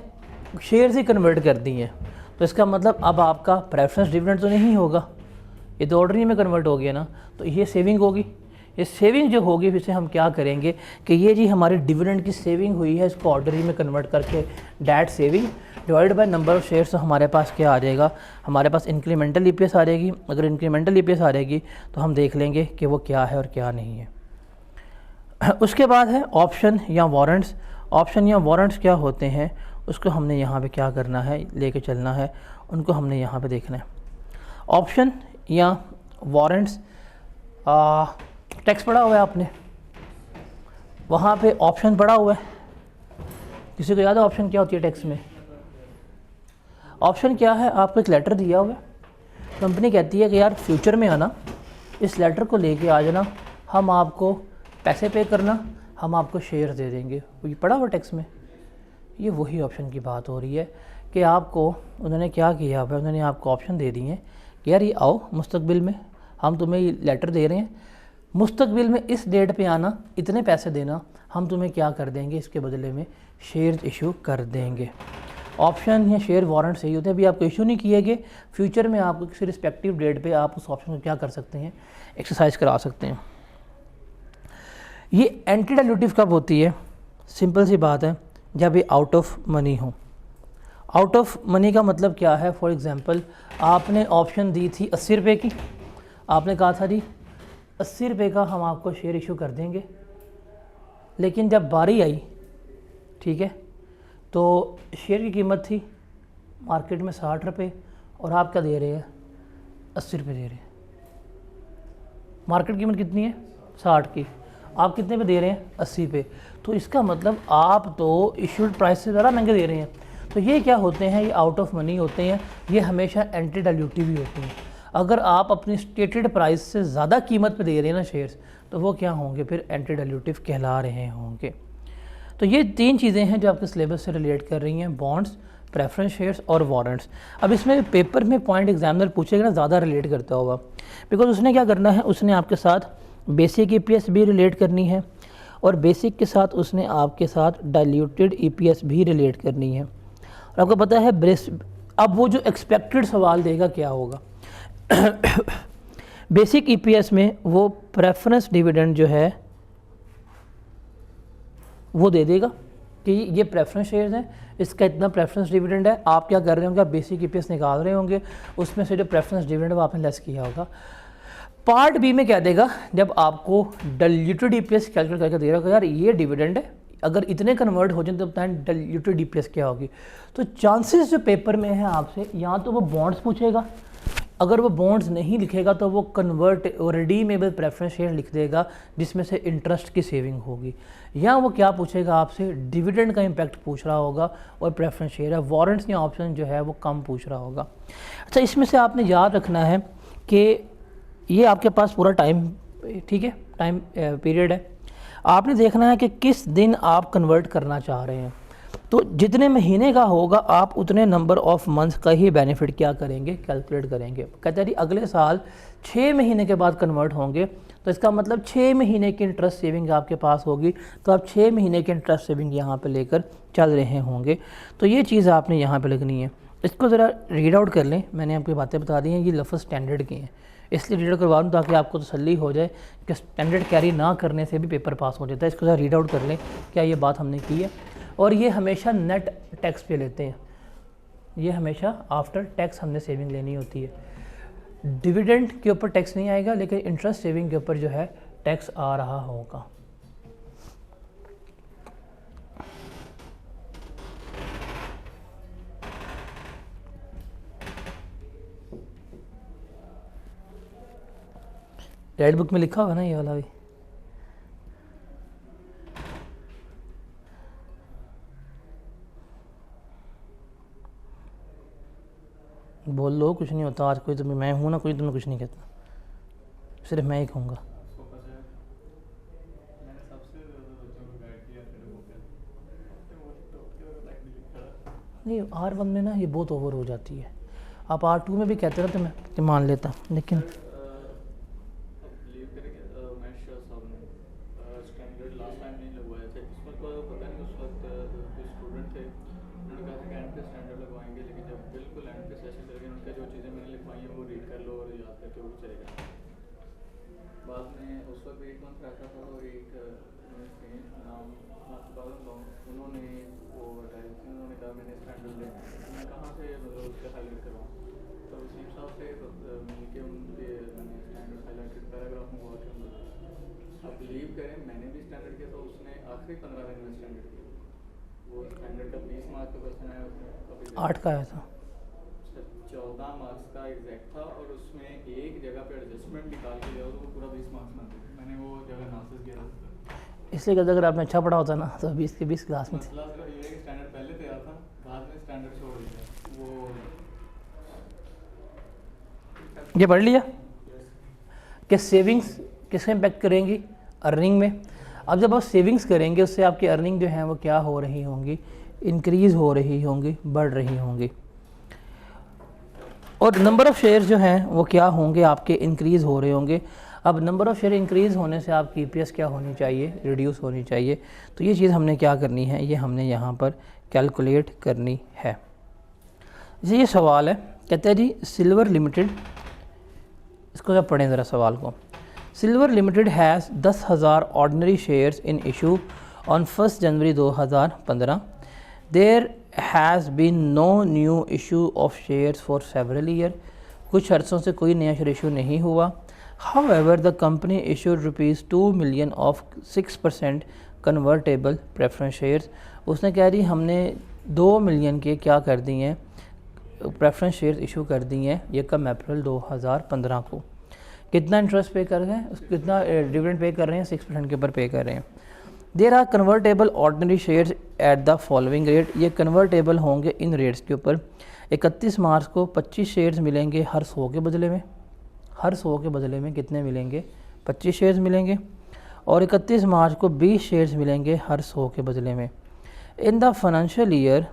शेयर्स ही कन्वर्ट कर दी हैं तो इसका मतलब अब आपका प्रेफरेंस डिविडेंड तो नहीं होगा, ये तो ऑर्डनरी में कन्वर्ट हो गया ना। तो ये सेविंग होगी। ये सेविंग जो होगी फिर से हम क्या करेंगे कि ये जी हमारी डिविडेंड की सेविंग हुई है, इसको ऑर्डनरी में कन्वर्ट करके debt saving divide by number of shares. तो हमारे पास क्या आ जाएगा? हमारे पास इंक्रीमेंटल ईपीएस आ जाएगी। अगर इंक्रीमेंटल ईपीएस आ जाएगी तो हम देख लेंगे कि वो क्या है और क्या नहीं है। उसके बाद है ऑप्शन या वारंट्स। ऑप्शन या वारंट्स क्या होते हैं उसको हमने यहाँ पे क्या करना है, लेके चलना है, उनको हमने यहाँ पे देखना है। ऑप्शन या वारंट्स, टैक्स पढ़ा हुआ है आपने? वहाँ पे ऑप्शन पड़ा हुआ है। किसी को याद है ऑप्शन क्या होती है टैक्स में? ऑप्शन क्या है? आपको एक लेटर दिया हुआ है, कंपनी कहती है कि यार फ्यूचर में आना, इस लेटर को लेके आ जाना, हम आपको पैसे पे करना, हम आपको शेयर दे देंगे। ये पड़ा हुआ टैक्स में। ये वही ऑप्शन की बात हो रही है कि आपको उन्होंने क्या किया हुआ है, उन्होंने आपको ऑप्शन दे दिए हैं कि यार ये आओ मुस्तकबिल में, हम तुम्हें ये लेटर दे रहे हैं, मुस्तकबिल में इस डेट पे आना, इतने पैसे देना, हम तुम्हें क्या कर देंगे, इसके बदले में शेयर इशू कर देंगे। ऑप्शन या शेयर वारंट सही होते हैं, अभी आपको इशू नहीं किए गए, फ्यूचर में आपको किसी रिस्पेक्टिव डेट पे आप उस ऑप्शन को क्या कर सकते हैं, एक्सरसाइज करा सकते हैं। ये एंटी डाइल्यूटिव कब होती है? सिंपल सी बात है, जब ये आउट ऑफ मनी हो। आउट ऑफ मनी का मतलब क्या है? फॉर एग्जांपल आपने ऑप्शन दी थी 80 रुपये की, आपने कहा था जी 80 रुपये का हम आपको शेयर इशू कर देंगे, लेकिन जब बारी आई, ठीक है, तो शेयर की कीमत थी मार्केट में 60 रुपये और आप क्या दे रहे हैं? 80 रुपये दे रहे हैं। मार्केट कीमत कितनी है? 60 की, आप कितने पे दे रहे हैं? 80 पे। तो इसका मतलब आप तो इशूड प्राइस से ज़्यादा महंगे दे रहे हैं। तो ये क्या होते हैं? ये आउट ऑफ मनी होते हैं, ये हमेशा एंटी डाइल्यूटिव ही होते हैं। अगर आप अपनी स्टेटेड प्राइस से ज़्यादा कीमत पे दे रहे हैं ना शेयर्स, तो वो क्या होंगे? फिर एंटी डाइल्यूटिव कहला रहे होंगे। तो ये 3 चीज़ें हैं जो आपके सिलेबस से रिलेट कर रही हैं, बॉन्ड्स, प्रेफरेंस शेयर्स और वारंट्स। अब इसमें पेपर में पॉइंट एग्जामिनर पूछेगा ना, ज़्यादा रिलेट करता होगा, बिकॉज उसने क्या करना है, उसने आपके साथ बेसिक ईपीएस भी रिलेट करनी है और बेसिक के साथ उसने आपके साथ डाइल्यूटेड ईपीएस भी रिलेट करनी है। और आपको पता है अब वो जो एक्सपेक्टेड सवाल देगा क्या होगा बेसिक ईपीएस में वो प्रेफरेंस डिविडेंड जो है वो दे देगा कि ये प्रेफरेंस शेयर्स हैं, इसका इतना प्रेफरेंस डिविडेंड है। आप क्या कर रहे होंगे? आप बेसिक ईपीएस निकाल रहे होंगे, उसमें से जो प्रेफरेंस डिविडेंड वो आपने लेस किया होगा। पार्ट बी में क्या देगा? जब आपको डाइल्यूटेड ईपीएस कैलकुलेट करके दे रहा होगा, यार ये डिविडेंड है, अगर इतने कन्वर्ट हो जाए तो बताएं डाइल्यूटेड ईपीएस क्या होगी। तो चांसेस जो पेपर में है आपसे, या तो वो बॉन्ड्स पूछेगा, अगर वो बॉन्ड्स नहीं लिखेगा तो वो कन्वर्ट रिडीमेबल प्रेफरेंस शेयर लिख देगा जिसमें से इंटरेस्ट की सेविंग होगी, या वो क्या पूछेगा आपसे? डिविडेंड का इम्पैक्ट पूछ रहा होगा और प्रेफरेंस शेयर है, वारंट्स या ऑप्शन जो है वो कम पूछ रहा होगा। अच्छा, इसमें से आपने याद रखना है कि ये आपके पास पूरा टाइम, ठीक है, टाइम पीरियड है, आपने देखना है कि किस दिन आप कन्वर्ट करना चाह रहे हैं। तो जितने महीने का होगा आप उतने नंबर ऑफ मंथ्स का ही बेनिफिट क्या करेंगे? कैलकुलेट करेंगे। कहते हैं अगले साल 6 महीने के बाद कन्वर्ट होंगे, तो इसका मतलब 6 महीने की इंटरेस्ट सेविंग आपके पास होगी, तो आप 6 महीने की इंटरेस्ट सेविंग यहाँ पे लेकर चल रहे होंगे। तो ये चीज़ आपने यहाँ पे लिखनी है। इसको ज़रा रीड आउट कर लें, मैंने आपको बातें बता दी हैं, ये लफ्ज़ स्टैंडर्ड के हैं, इसलिए रीड आउट करवा दूँ ताकि आपको तसल्ली हो जाए कि स्टैंडर्ड कैरी ना करने से भी पेपर पास हो जाता है। इसको ज़रा रीड आउट कर लें, क्या ये बात हमने की है। और ये हमेशा नेट टैक्स पे लेते हैं, ये हमेशा आफ्टर टैक्स हमने सेविंग लेनी होती है। डिविडेंड के ऊपर टैक्स नहीं आएगा, लेकिन इंटरेस्ट सेविंग के ऊपर जो है टैक्स आ रहा होगा। रेड बुक में लिखा होगा ना ये वाला भी। बोल लो, कुछ नहीं होता। आज कोई तुम्हें, मैं हूँ ना, कोई तुम्हें कुछ नहीं कहता, सिर्फ मैं ही कहूँगा। नहीं, R1 में ना ये बहुत ओवर हो जाती है। आप R2 में भी कहते ना तो मैं मान लेता, लेकिन आठ का आया था, 14 मार्क्स का एग्जैक्ट था और उसमें एक जगह पे एडजस्टमेंट निकाल के दिया तो वो पूरा 20 मार्क्स में था। मैंने वो जगह एनालिसिस किया था। इसलिए कहते अगर आपने अच्छा पढ़ा होता ना तो 20 के 20 क्लास में थे। मसला सिर्फ ये है कि स्टैंडर्ड पहले तैयार था, बाद में स्टैंडर्ड छोड़ दिया वो। ये पढ़ लिया कि सेविंग्स किसमें इम्पेक्ट करेंगी, अर्निंग में। अब जब आप सेविंग्स करेंगे उससे आपकी अर्निंग जो है वो क्या हो रही होंगी, इंक्रीज़ हो रही होंगी, बढ़ रही होंगी। और नंबर ऑफ़ शेयर्स जो हैं वो क्या होंगे, आपके इंक्रीज़ हो रहे होंगे। अब नंबर ऑफ़ शेयर इंक्रीज़ होने से आपकी EPS क्या होनी चाहिए, रिड्यूस होनी चाहिए। तो ये चीज़ हमने क्या करनी है, ये हमने यहाँ पर कैलकुलेट करनी है। ये सवाल है, कहते हैं जी सिल्वर लिमिटेड, इसको जब पढ़ें ज़रा सवाल को। Silver limited has 10,000 ordinary shares in issue on 1 January 2015। There has been no new issue of shares for several year. कुछ अरसों से कोई नया शेयर इशू नहीं हुआ। However the company issued ₹2 million of 6% convertible preference shares. उसने कह रही हमने 2 मिलियन के क्या कर दिए हैं, प्रेफरेंस शेयर्स इशू कर दिए हैं, ये कम अप्रैल 2015 को। कितना इंटरेस्ट पे कर रहे हैं, कितना डिविडेंड पे कर रहे हैं, 6% के ऊपर पे कर रहे हैं। There are convertible ordinary shares at the following rate. ये कन्वर्टेबल होंगे इन रेट्स के ऊपर। 31 मार्च को 25 शेयर्स मिलेंगे हर 100 के बदले में। हर 100 के बदले में कितने मिलेंगे, 25 शेयर्स मिलेंगे। और 31 मार्च को 20 शेयर्स मिलेंगे हर 100 के बदले में। In the financial year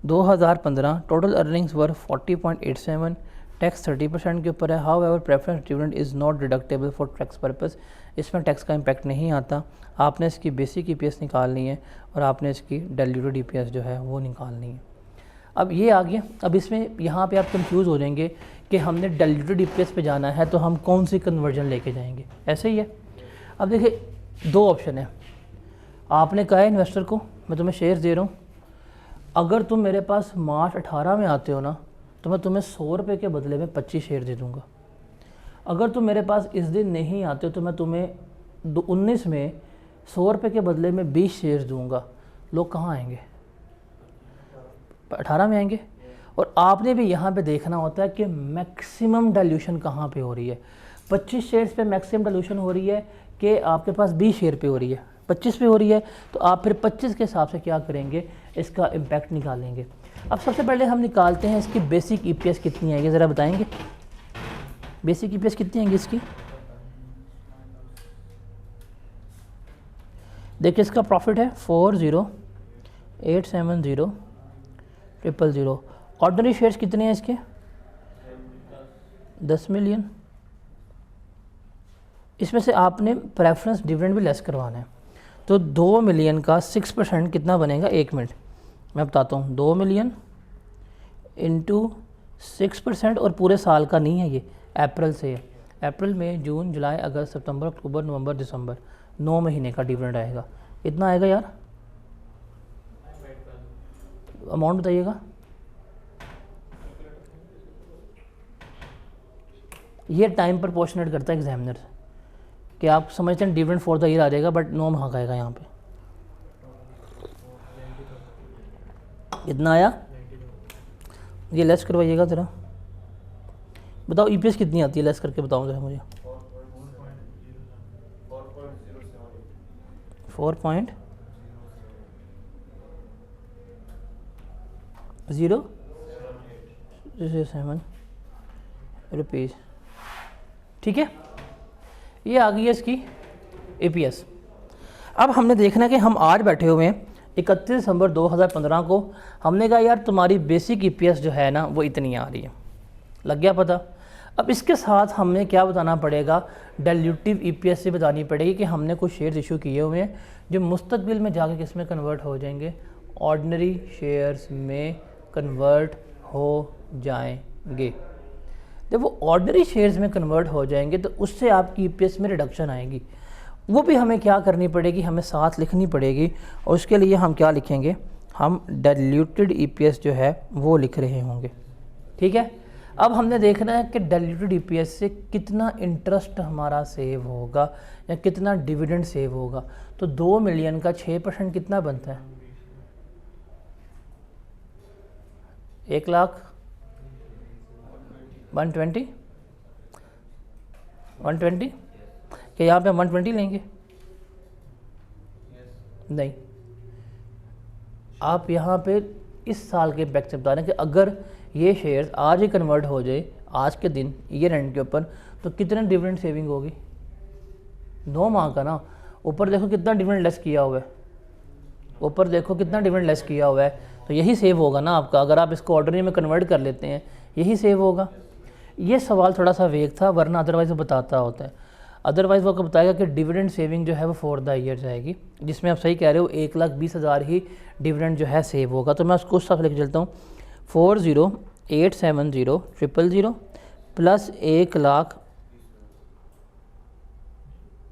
2015 total earnings were 40.87, tax 30% के ऊपर है। However preference dividend is not deductible for tax purpose. इसमें टैक्स का इम्पैक्ट नहीं आता। आपने इसकी बेसिक EPS निकालनी है और आपने इसकी डाइल्यूटेड EPS जो है वो निकालनी है। अब ये आ गया। अब इसमें यहाँ पे आप कंफ्यूज हो जाएंगे कि हमने डाइल्यूटेड EPS पे जाना है तो हम कौन सी कन्वर्जन लेके जाएंगे, ऐसे ही है। अब देखिए 2 ऑप्शन है। आपने कहा है इन्वेस्टर को मैं तुम्हें शेयर्स दे रहा हूँ, अगर तुम मेरे पास मार्च 18 में आते हो ना तो मैं तुम्हें 100 रुपये के बदले में 25 शेयर दे दूँगा। अगर तुम मेरे पास इस दिन नहीं आते हो तो मैं तुम्हें 19 में 100 रुपये के बदले में 20 शेयर्स दूँगा। लोग कहाँ आएंगे, 18 में आएंगे। और आपने भी यहाँ पे देखना होता है कि मैक्सिमम डाइल्यूशन कहाँ पे हो रही है। 25 शेयर्स पे मैक्सिमम डाइल्यूशन हो रही है कि आपके पास 20 शेयर पे हो रही है, 25 पे हो रही है, तो आप फिर 25 के हिसाब से क्या करेंगे, इसका इम्पैक्ट निकालेंगे। अब सबसे पहले हम निकालते हैं इसकी बेसिक EPS कितनी आएगी, ज़रा बताएंगे बेसिक EPS कितनी आएगी इसकी। देखिए इसका प्रॉफिट है 40,870,000। ऑर्डिनरी शेयर्स कितने हैं इसके, 10 मिलियन। इसमें से आपने प्रेफरेंस डिविडेंड भी लेस करवाना है। तो 2 मिलियन का 6% कितना बनेगा, 1 मिनट मैं बताता हूँ। 2 मिलियन इंटू 6%, और पूरे साल का नहीं है, ये अप्रैल से है। अप्रैल में जून जुलाई अगस्त सितंबर अक्टूबर नवंबर दिसंबर 9 महीने का डिविडेंड आएगा। इतना आएगा यार, अमाउंट बताइएगा। ये टाइम पर प्रोपोर्शनेट करता है एग्जामिनर कि आप समझते हैं डिविडेंड फॉर द ईयर आ जाएगा, बट 9 माह का आएगा यहाँ पे। इतना आया, ये लेस करवाइएगा ज़रा। बताओ EPS कितनी आती है, लेस करके बताओ ज़रा मुझे। 4.007 रुपीज़, ठीक है। ये आ गई है इसकी EPS। अब हमने देखना है कि हम आज बैठे हुए हैं 31 दिसंबर 2015 को। हमने कहा यार तुम्हारी बेसिक EPS जो है ना वो इतनी आ रही है, लग गया पता। अब इसके साथ हमें क्या बताना पड़ेगा, डाइल्यूटिव EPS से बतानी पड़ेगी कि हमने कुछ शेयर्स इशू किए हुए हैं जो मुस्तकबिल में जाके किस में कन्वर्ट हो जाएंगे, ऑर्डिनरी शेयर्स में कन्वर्ट हो जाएंगे। जब वो ऑर्डिनरी शेयर्स में कन्वर्ट हो जाएंगे तो उससे आपकी EPS में रिडक्शन आएगी। वो भी हमें क्या करनी पड़ेगी, हमें साथ लिखनी पड़ेगी। और उसके लिए हम क्या लिखेंगे, हम डाइल्यूटेड EPS जो है वो लिख रहे होंगे, ठीक है। अब हमने देखना है कि डाइल्यूटेड EPS से कितना इंटरेस्ट हमारा सेव होगा या कितना डिविडेंड सेव होगा। तो 2 मिलियन का 6% कितना बनता है, 1 लाख 120 कि यहाँ पे 120 लेंगे, नहीं, आप यहाँ पे इस साल के इम्पैक्ट से बता रहे हैं कि अगर ये शेयर्स आज ही कन्वर्ट हो जाए आज के दिन ईयर एंड के ऊपर तो कितने डिविडेंड सेविंग होगी? 9 माह का ना। ऊपर देखो कितना डिविडेंड लेस किया हुआ है, ऊपर देखो कितना डिविडेंड लेस किया हुआ है, तो यही सेव होगा ना आपका। अगर आप इसको ऑर्डिनरी में कन्वर्ट कर लेते हैं यही सेव होगा। ये सवाल थोड़ा सा वेग था, वरना अदरवाइज़ वो बताता होता है। अदरवाइज़ वो आपको बताएगा कि डिविडेंड सेविंग जो है वो फॉर द ईयर जाएगी, जिसमें आप सही कह रहे हो 1,20,000 ही डिविडेंड जो है सेव होगा। तो मैं उसको उस लेके चलता हूँ 40,870,000 प्लस 1,00,000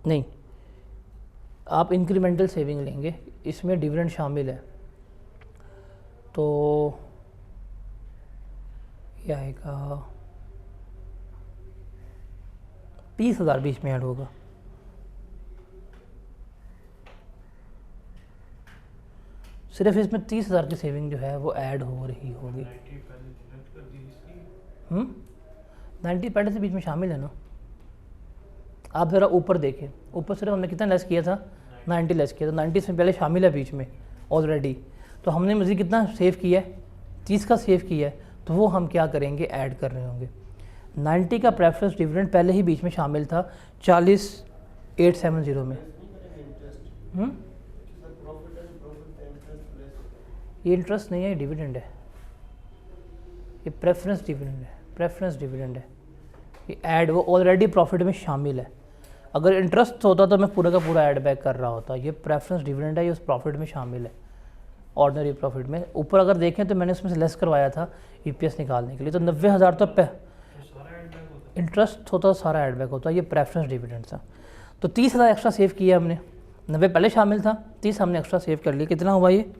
नहीं, आप इंक्रीमेंटल सेविंग लेंगे, इसमें डिविडेंड शामिल है, तो यह आएगा 30,000 बीच में ऐड होगा। सिर्फ इसमें 30,000 की सेविंग जो है वो ऐड हो रही होगी। 90 पहले से बीच में शामिल है ना। आप ज़रा ऊपर देखें, ऊपर सिर्फ हमने कितना लेस किया था? 90 लेस किया था, 90 से पहले शामिल है बीच में ऑलरेडी। तो हमने मज़ीद कितना सेव किया है? 30 का सेव किया है, तो वो हम क्या करेंगे? ऐड कर रहे होंगे। 90 का प्रेफरेंस डिविडेंड पहले ही बीच में शामिल था 40,870 में। ये इंटरेस्ट नहीं है, ये डिविडेंड है, ये प्रेफरेंस डिविडेंड है, प्रेफरेंस डिविडेंड है। ये ऐड वो ऑलरेडी प्रॉफिट में शामिल है। अगर इंटरेस्ट होता तो मैं पूरा का पूरा ऐड बैक कर रहा होता। ये प्रेफरेंस डिविडेंड है, ये उस प्रॉफिट में शामिल है, ऑर्डिनरी प्रॉफिट में। ऊपर अगर देखें तो मैंने उसमें से लेस करवाया था ईपीएस निकालने के लिए, तो 90,000 तो इंटरेस्ट होता तो सारा ऐड बैक होता। ये प्रेफरेंस डिविडेंड था। तो 30,000 एक्स्ट्रा सेव किया हमने, 90 पहले शामिल था, 30 हमने एक्स्ट्रा सेव कर लिया। कितना हुआ ये?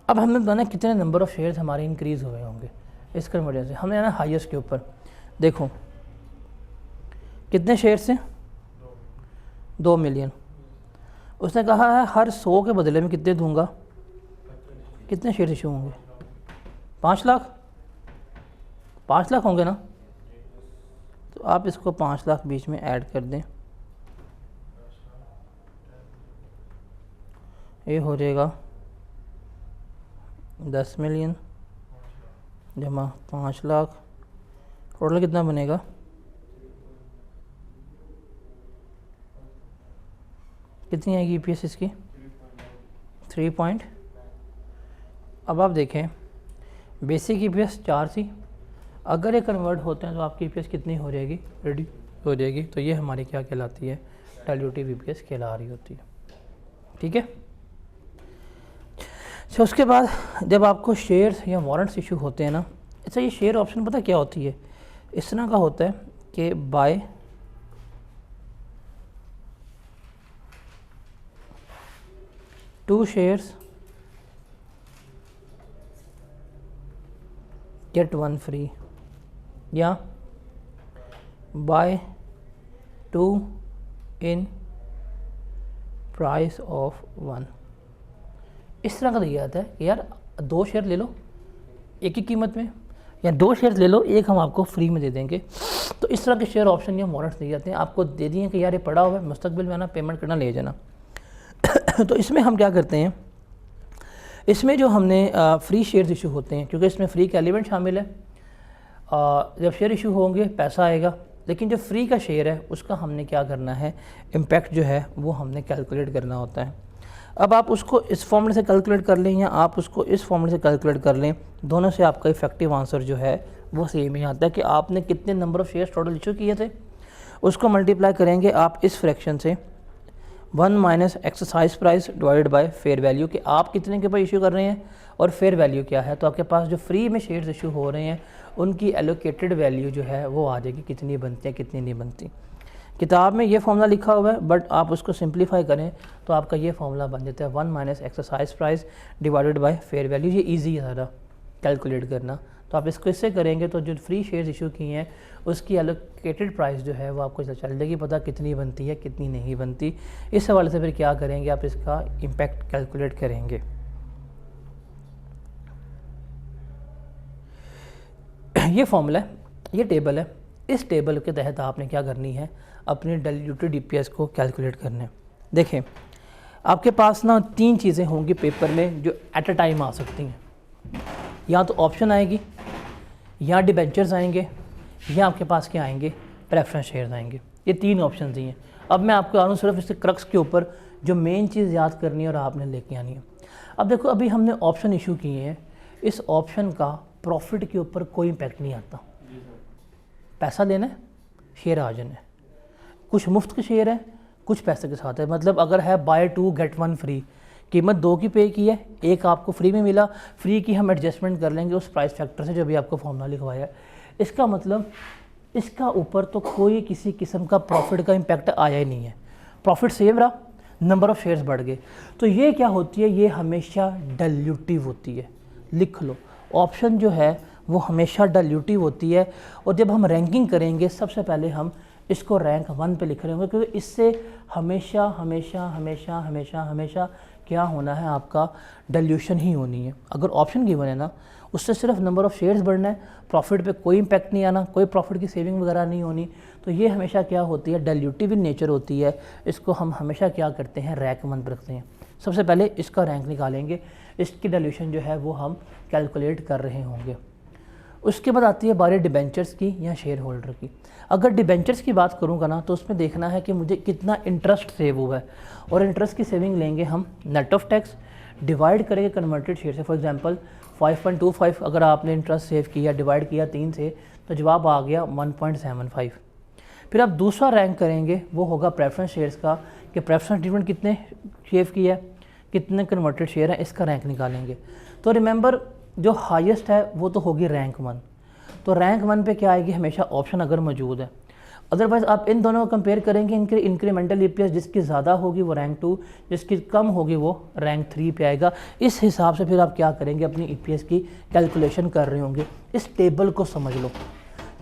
'अब हमने बताना कितने नंबर ऑफ़ शेयर्स हमारे इंक्रीज़ हुए होंगे इस कन्वर्जन से। हमने आना हाईएस्ट के ऊपर। देखो कितने शेयर्स हैं? 2 मिलियन। उसने कहा है हर 100 के बदले में कितने दूंगा? कितने शेयर इशू होंगे? 5 लाख। 5 लाख होंगे ना। तो आप इसको 5 लाख बीच में ऐड कर दें, ये हो जाएगा 10 मिलियन जमा 5 लाख, टोटल कितना बनेगा? कितनी आएगी ईपीएस इसकी? 3 पॉइंट। अब आप देखें बेसिक ईपीएस 4 थी, अगर ये कन्वर्ट होते हैं तो आपकी ईपीएस कितनी हो जाएगी? रेडी हो जाएगी। तो ये हमारी क्या कहलाती है? डाइल्यूटिव ईपीएस कहला रही होती है। ठीक है। अच्छा, उसके बाद जब आपको शेयर्स या वारंट्स इशू होते हैं ना, अच्छा ये शेयर ऑप्शन पता क्या होती है? इस तरह का होता है कि buy two shares get 1 free, या बाय 2 इन प्राइस ऑफ 1। इस तरह का दिया जाता है कि यार 2 शेयर ले लो एक ही कीमत में, या 2 शेयर ले लो, एक हम आपको फ्री में दे देंगे। तो इस तरह के शेयर ऑप्शन या वारंट्स दिए जाते हैं, आपको दे दिए कि यार ये पड़ा हुआ है, मुस्तकबिल में आना पेमेंट करना ले जाना। तो इसमें हम क्या करते हैं, इसमें जो हमने फ्री शेयर्स इशू होते हैं, क्योंकि इसमें फ्री का एलिमेंट शामिल है। जब शेयर इशू होंगे पैसा आएगा, लेकिन जो फ्री का शेयर है उसका हमने क्या करना है, इम्पैक्ट जो है वो हमने कैलकुलेट करना होता है। अब आप उसको इस फॉर्मूले से कैलकुलेट कर लें या आप उसको इस फॉर्मूले से कैलकुलेट कर लें, दोनों से आपका इफेक्टिव आंसर जो है वो सेम ही आता है कि आपने कितने number of shares total issue किए थे, उसको मल्टीप्लाई करेंगे आप इस फ्रैक्शन से 1 minus exercise price divided by fair value, कि आप कितने के ऊपर इशू कर रहे हैं और फेयर वैल्यू क्या है। तो आपके पास जो फ्री में शेयर्स इशू हो रहे हैं उनकी एलोकेटेड वैल्यू जो है वो आ जाएगी, कितनी बनती है कितनी नहीं बनती। किताब में ये फार्मूला लिखा हुआ है, बट आप उसको सिंप्लीफाई करें तो आपका ये फार्मूला बन जाता है 1 minus exercise price divided by fair value. ये ईजी है ज़्यादा कैलकुलेट करना, तो आप इसको इससे करेंगे तो जो फ्री शेयर्स इशू किए हैं उसकी एलोकेटेड प्राइस जो है वो आपको चल जाएगी पता कितनी बनती है कितनी नहीं बनती। इस हवाले से फिर क्या करेंगे, आप इसका इम्पैक्ट कैलकुलेट करेंगे। ये फॉर्मूला है, ये टेबल है, इस टेबल के तहत आपने क्या करनी है, अपनी डाइल्यूटेड ईपीएस को कैलकुलेट करना है। देखें आपके पास ना 3 चीज़ें होंगी पेपर में जो एट अ टाइम आ सकती हैं, या तो ऑप्शन आएगी, या डिबेंचर्स आएंगे, या आपके पास क्या आएंगे, प्रेफरेंस शेयर्स आएंगे। ये 3 ऑप्शन ही हैं। अब मैं आपको आ रहा हूँ सिर्फ इसके क्रक्स के ऊपर जो मेन चीज़ याद करनी है और आपने लेके आनी है। अब देखो अभी हमने ऑप्शन इशू किए हैं, इस ऑप्शन का प्रॉफिट के ऊपर कोई इम्पैक्ट नहीं आता। पैसा देना है, शेयर आ जाना है, कुछ मुफ्त के शेयर है, कुछ पैसे के साथ है। मतलब अगर है बाय 2 गेट 1 फ्री, कीमत 2 की पे की है, 1 आपको फ्री में मिला, फ्री की हम एडजस्टमेंट कर लेंगे उस प्राइस फैक्टर से जो भी आपको फॉर्मूला लिखवाया है। इसका मतलब इसका ऊपर तो कोई किसी किस्म का प्रॉफिट का इम्पैक्ट आया ही नहीं है। प्रॉफिट सेम रहा, नंबर ऑफ़ शेयर्स बढ़ गए। तो ये क्या होती है, ये हमेशा डाइल्यूटिव होती है। लिख लो, ऑप्शन जो है वो हमेशा डाइल्यूटिव होती है। और जब हम रैंकिंग करेंगे सबसे पहले हम इसको रैंक 1 पे लिख रहे होंगे, क्योंकि इससे हमेशा हमेशा हमेशा हमेशा हमेशा क्या होना है, आपका डाइल्यूशन ही होनी है। अगर ऑप्शन गिवन है ना, उससे सिर्फ नंबर ऑफ़ शेयर्स बढ़ना है, प्रॉफिट पे कोई इम्पैक्ट नहीं आना, कोई प्रॉफिट की सेविंग वगैरह नहीं होनी। तो ये हमेशा क्या होती है, डाइल्यूटिव इन नेचर होती है। इसको हम हमेशा क्या करते हैं, रैंक 1 पर रखते हैं। सबसे पहले इसका रैंक निकालेंगे, इसकी डाइल्यूशन जो है वो हम कैलकुलेट कर रहे होंगे। उसके बाद आती है बारी डिबेंचर्स की या शेयर होल्डर की। अगर डिबेंचर्स की बात करूँगा ना, तो उसमें देखना है कि मुझे कितना इंटरेस्ट सेव हुआ है, और इंटरेस्ट की सेविंग लेंगे हम नेट ऑफ टैक्स, डिवाइड करेंगे कन्वर्टेड शेयर से। फॉर एग्जांपल 5.25 अगर आपने इंटरेस्ट सेव किया, डिवाइड किया 3 से, तो जवाब आ गया 1.75। फिर आप दूसरा रैंक करेंगे, वो होगा प्रेफरेंस शेयर्स का, कि प्रेफरेंस डिविडेंड कितने सेव किया है, कितने कन्वर्टेड शेयर है, इसका रैंक निकालेंगे। तो रिमेंबर जो हाईएस्ट है वो तो होगी रैंक 1। तो रैंक 1 पे क्या आएगी, हमेशा ऑप्शन अगर मौजूद है। अदरवाइज़ आप इन दोनों को कंपेयर करेंगे, इनके इंक्रीमेंटल ईपीएस जिसकी ज़्यादा होगी वो रैंक 2, जिसकी कम होगी वो रैंक 3 पे आएगा। इस हिसाब से फिर आप क्या करेंगे, अपनी ईपीएस की कैलकुलेशन कर रहे होंगे। इस टेबल को समझ लो,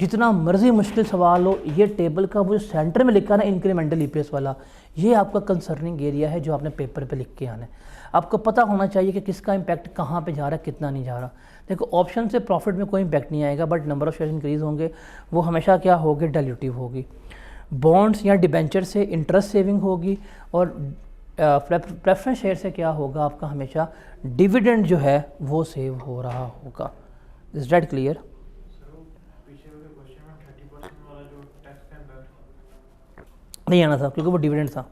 जितना मर्जी मुश्किल सवाल हो, ये टेबल का वो सेंटर में लिखा ना इंक्रीमेंटल ईपीएस वाला, ये आपका कंसर्निंग एरिया है जो आपने पेपर पे लिख के आना है। आपको पता होना चाहिए कि किसका इम्पैक्ट कहाँ पे जा रहा है, कितना नहीं जा रहा। देखो ऑप्शन से प्रॉफिट में कोई इम्पैक्ट नहीं आएगा, but number of share increase होंगे, वो हमेशा क्या होगी, डाइल्यूटिव होगी। बॉन्ड्स या डिबेंचर से इंटरेस्ट सेविंग होगी, और प्रेफरेंस शेयर से क्या होगा, आपका हमेशा डिविडेंड जो है वो सेव हो रहा होगा। Is that clear? नहीं आना था क्योंकि वो डिविडेंड था,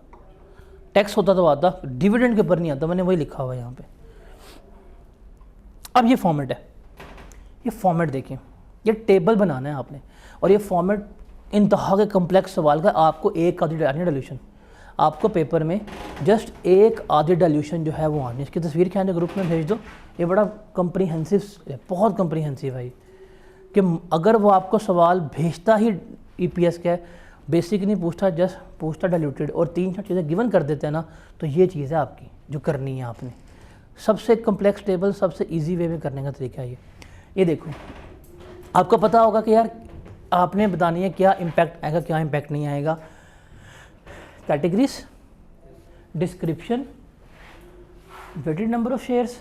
टैक्स होता तो आता, डिविडेंड के ऊपर नहीं आता, मैंने वही लिखा हुआ है यहाँ पे। अब ये फॉर्मेट है, ये फॉर्मेट देखें, ये टेबल बनाना है आपने, और ये फॉर्मेट इंतहा के कम्प्लेक्स सवाल का। आपको एक आधी डाइल्यूशन, आपको पेपर में जस्ट एक आधी डाइल्यूशन जो है वो आनी है। इसकी तस्वीर क्या है, ग्रुप में भेज दो। ये बड़ा कम्प्रीहेंसिव, बहुत कम्प्रीहेंसिव है कि अगर वो आपको सवाल भेजता ही ईपीएस का है, बेसिक नहीं पूछता, जस्ट पूछता डाइल्यूटेड, और 3-4 चीज़ें गिवन कर देते हैं ना, तो ये चीज़ है आपकी जो करनी है आपने। सबसे कम्प्लेक्स टेबल सबसे इजी वे में करने का तरीका है ये देखो, आपको पता होगा कि यार आपने बतानी है क्या इम्पैक्ट आएगा, क्या इम्पैक्ट नहीं आएगा। Categories, description, weighted number of shares,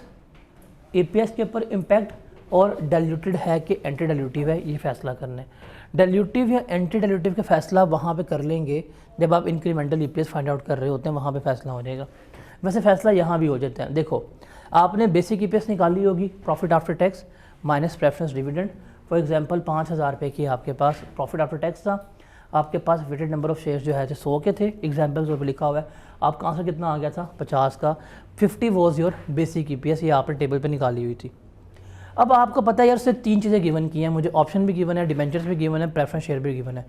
EPS के ऊपर इम्पैक्ट, और डाइल्यूटेड है कि एंटी डाइल्यूटिव है, ये फैसला करना है। डाइल्यूटिव या एंटी डाइल्यूटिव का फैसला वहाँ पे कर लेंगे जब आप इंक्रीमेंटल ईपीएस फाइंड आउट कर रहे होते हैं, वहाँ पे फैसला हो जाएगा। वैसे फैसला यहाँ भी हो जाता है। देखो आपने बेसिक ईपीएस निकाली होगी, profit after tax minus preference dividend. For example 5,000 रुपये की आपके पास प्रॉफिट आफ्टर टैक्स था, आपके पास वेटेड नंबर ऑफ शेयर्स जो है 100 के थे, एग्जाम्पल जो लिखा हुआ है। आपका आंसर कितना आ गया था, 50 का। 50 वॉज योर बेसिक ईपीएस, ये आपने टेबल पर निकाली हुई थी। अब आपको पता है यार सिर्फ 3 चीज़ें गिवन की हैं, मुझे ऑप्शन भी गिवन है, डिबेंचर्स भी गिवन है, प्रेफरेंस शेयर भी गिवन है।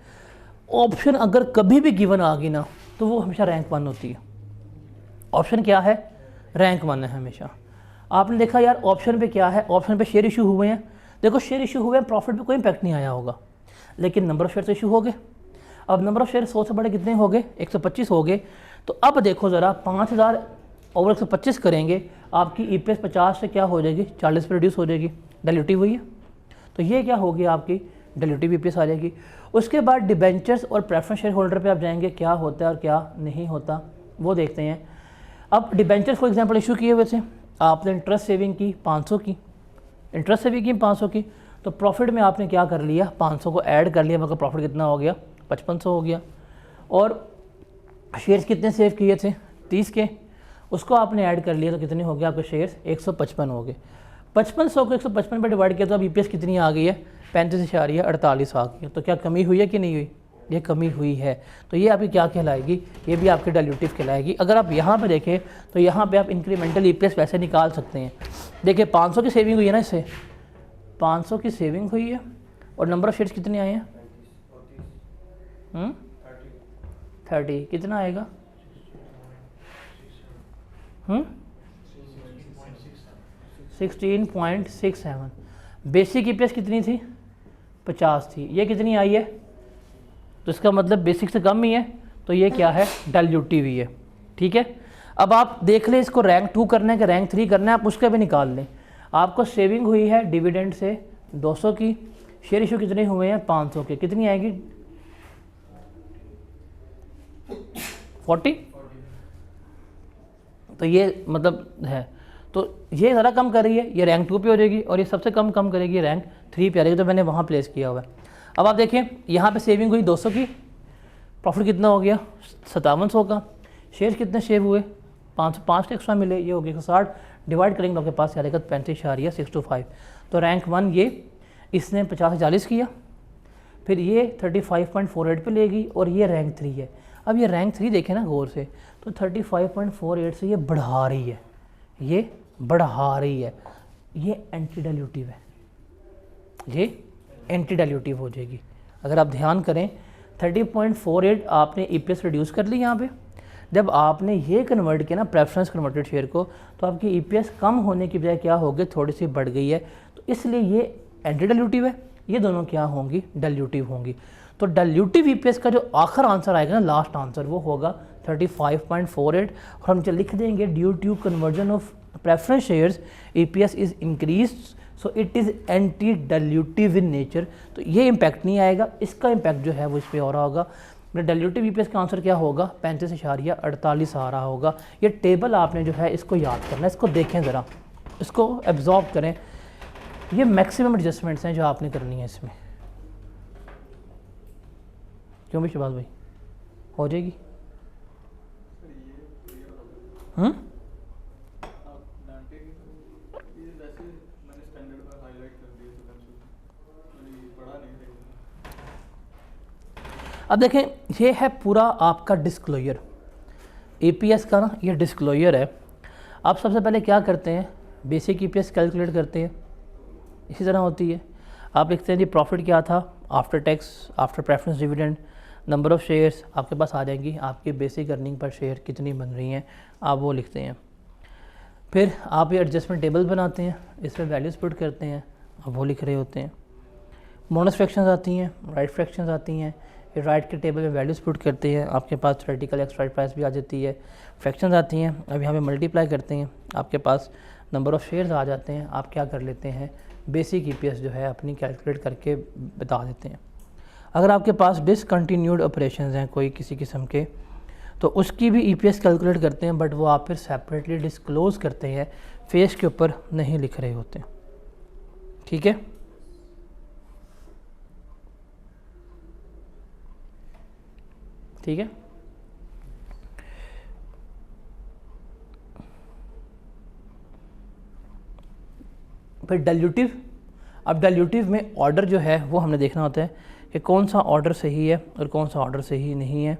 ऑप्शन अगर कभी भी गिवन आ गई ना, तो वो हमेशा रैंक 1 होती है। ऑप्शन क्या है, रैंक 1 है हमेशा। आपने देखा यार ऑप्शन पे क्या है, ऑप्शन पे शेयर इशू हुए हैं। देखो शेयर इशू हुए हैं, प्रॉफिट पे कोई इम्पैक्ट नहीं आया होगा, लेकिन नंबर ऑफ शेयर इशू हो गए। अब नंबर ऑफ शेयर 100 से बड़े कितने हो गए, 125 हो गए। तो अब देखो ज़रा 5,000 ओवर 125 करेंगे, आपकी ईपीएस 50 से क्या हो जाएगी, 40 पर रिड्यूस हो जाएगी, डाइल्यूटिव हुई है। तो ये क्या होगी, आपकी डाइल्यूटिव ईपीएस आ जाएगी। उसके बाद डिबेंचर्स और प्रेफरेंस शेयर होल्डर पे आप जाएंगे, क्या होता है और क्या नहीं होता वो देखते हैं। अब डिबेंचर्स फॉर एग्जांपल इशू किए हुए थे, आपने इंटरेस्ट सेविंग की 500 की, इंटरेस्ट सेविंग की 500 की, तो प्रॉफिट में आपने क्या कर लिया, 500 को ऐड कर लिया, मतलब प्रॉफिट कितना हो गया, 5500 हो गया। और शेयर्स कितने सेव किए थे, 30 के, उसको आपने ऐड कर लिया तो कितने हो गए आपके शेयर्स, 155 हो गए। 5500 को 155 पर डिवाइड किया तो अब ईपीएस कितनी आ गई है, 35.48 आ गई है। तो क्या कमी हुई है कि नहीं हुई, ये कमी हुई है। तो ये आपकी क्या कहलाएगी, ये भी आपकी डाइल्यूटिव कहलाएगी। अगर आप यहाँ पे देखें तो यहाँ पे आप इंक्रीमेंटल ईपीएस वैसे निकाल सकते हैं। देखिए 500 की सेविंग हुई है ना, इससे 500 की सेविंग हुई है और नंबर ऑफ शेयर्स कितने आए हैं, 30, कितना आएगा, 16.67। बेसिक ईपीएस कितनी थी, 50 थी, ये कितनी आई है, तो इसका मतलब बेसिक से कम ही है, तो ये क्या है, डाइल्यूटिव ही है। ठीक है, अब आप देख लें इसको रैंक 2 करना है कि रैंक 3 करना है, आप उसका भी निकाल लें। आपको सेविंग हुई है डिविडेंड से 200 की, शेयर इशू कितने हुए हैं, 500 के, कितनी आएगी, 40। तो ये मतलब है, तो ये ज़रा कम कर रही है, ये रैंक 2 पे हो जाएगी, और ये सबसे कम करेगी, रैंक 3 पे आ जाएगी। तो मैंने वहाँ प्लेस किया हुआ है। अब आप देखें यहाँ पे सेविंग हुई 200 की, प्रॉफिट कितना हो गया, 5700 का, शेयर कितने सेव हुए, 505 के एक्स्ट्रा मिले, ये हो गया 60, डिवाइड करेंगे तो आपके पास आ जाएगा 35.625। तो रैंक 1 ये, इसने 50/40 किया, फिर ये 35.48 पे लेगी, और ये रैंक 3 है। अब ये रैंक 3 देखें ना गौर से, तो 35.48 से ये बढ़ा रही है, ये बढ़ा रही है, ये एंटी डाइल्यूटिव है, ये एंटी डाइल्यूटिव हो जाएगी। अगर आप ध्यान करें 30.48 आपने ईपीएस रिड्यूस कर ली यहाँ पे, जब आपने ये कन्वर्ट किया ना प्रेफरेंस कन्वर्टेड शेयर को, तो आपकी ईपीएस कम होने की बजाय क्या हो गई, थोड़ी सी बढ़ गई है। तो इसलिए ये एंटी डाइल्यूटिव है, ये दोनों क्या होंगी, डाइल्यूटिव होंगी। तो डाइल्यूटिव ईपीएस का जो आखिर आंसर आएगा ना, लास्ट आंसर, वो होगा 35.48, और हम लिख देंगे due to conversion of preference shares EPS is increased, so it is anti dilutive in nature. तो ये इम्पैक्ट नहीं आएगा, इसका इम्पैक्ट जो है वो इस पर हो रहा होगा। डाइल्यूटिव ईपीएस का आंसर क्या होगा, 35.48 आ रहा होगा। ये टेबल आपने जो है इसको याद करना है, इसको देखें ज़रा, इसको एब्जॉर्ब करें। ये मैक्सिमम एडजस्टमेंट्स हैं जो आपने करनी है इसमें। क्यों भी शहबाज भाई, हो जाएगी? अब देखें, ये है पूरा आपका डिस्क्लोजर ईपीएस का ना, ये डिस्क्लोजर है। आप सबसे पहले क्या करते हैं, बेसिक ईपीएस कैलकुलेट करते हैं, इसी तरह होती है। आप लिखते हैं जी प्रॉफिट क्या था after tax, after preference dividend, number of shares आपके पास आ जाएंगी, आपकी बेसिक अर्निंग पर शेयर कितनी बन रही हैं आप वो लिखते हैं। फिर आप ये एडजस्टमेंट टेबल बनाते हैं, इसमें वैल्यूज पुट करते हैं, आप वो लिख रहे होते हैं। बोनस फ्रैक्शंस आती हैं, राइट फ्रैक्शंस आती हैं, फिर राइट के टेबल में वैल्यूज पुट करते हैं, आपके पास थ्योरेटिकल एक्स्ट्रा प्राइस भी आ जाती है, फ्रैक्शंस आती हैं, अब यहाँ पे मल्टीप्लाई करते हैं, आपके पास नंबर ऑफ़ शेयर्स आ जाते हैं। आप क्या कर लेते हैं, बेसिक ईपीएस जो है अपनी कैलकुलेट करके बता देते हैं। अगर आपके पास डिसकंटिन्यूड ऑपरेशंस हैं कोई किसी किस्म के, तो उसकी भी ईपीएस कैलकुलेट करते हैं, बट वो आप फिर सेपरेटली डिस्क्लोज़ करते हैं, फेस के ऊपर नहीं लिख रहे होते हैं। ठीक है, ठीक है। फिर डाइल्यूटिव, अब डाइल्यूटिव में ऑर्डर जो है वो हमने देखना होता है कि कौन सा ऑर्डर सही है और कौन सा ऑर्डर सही नहीं है,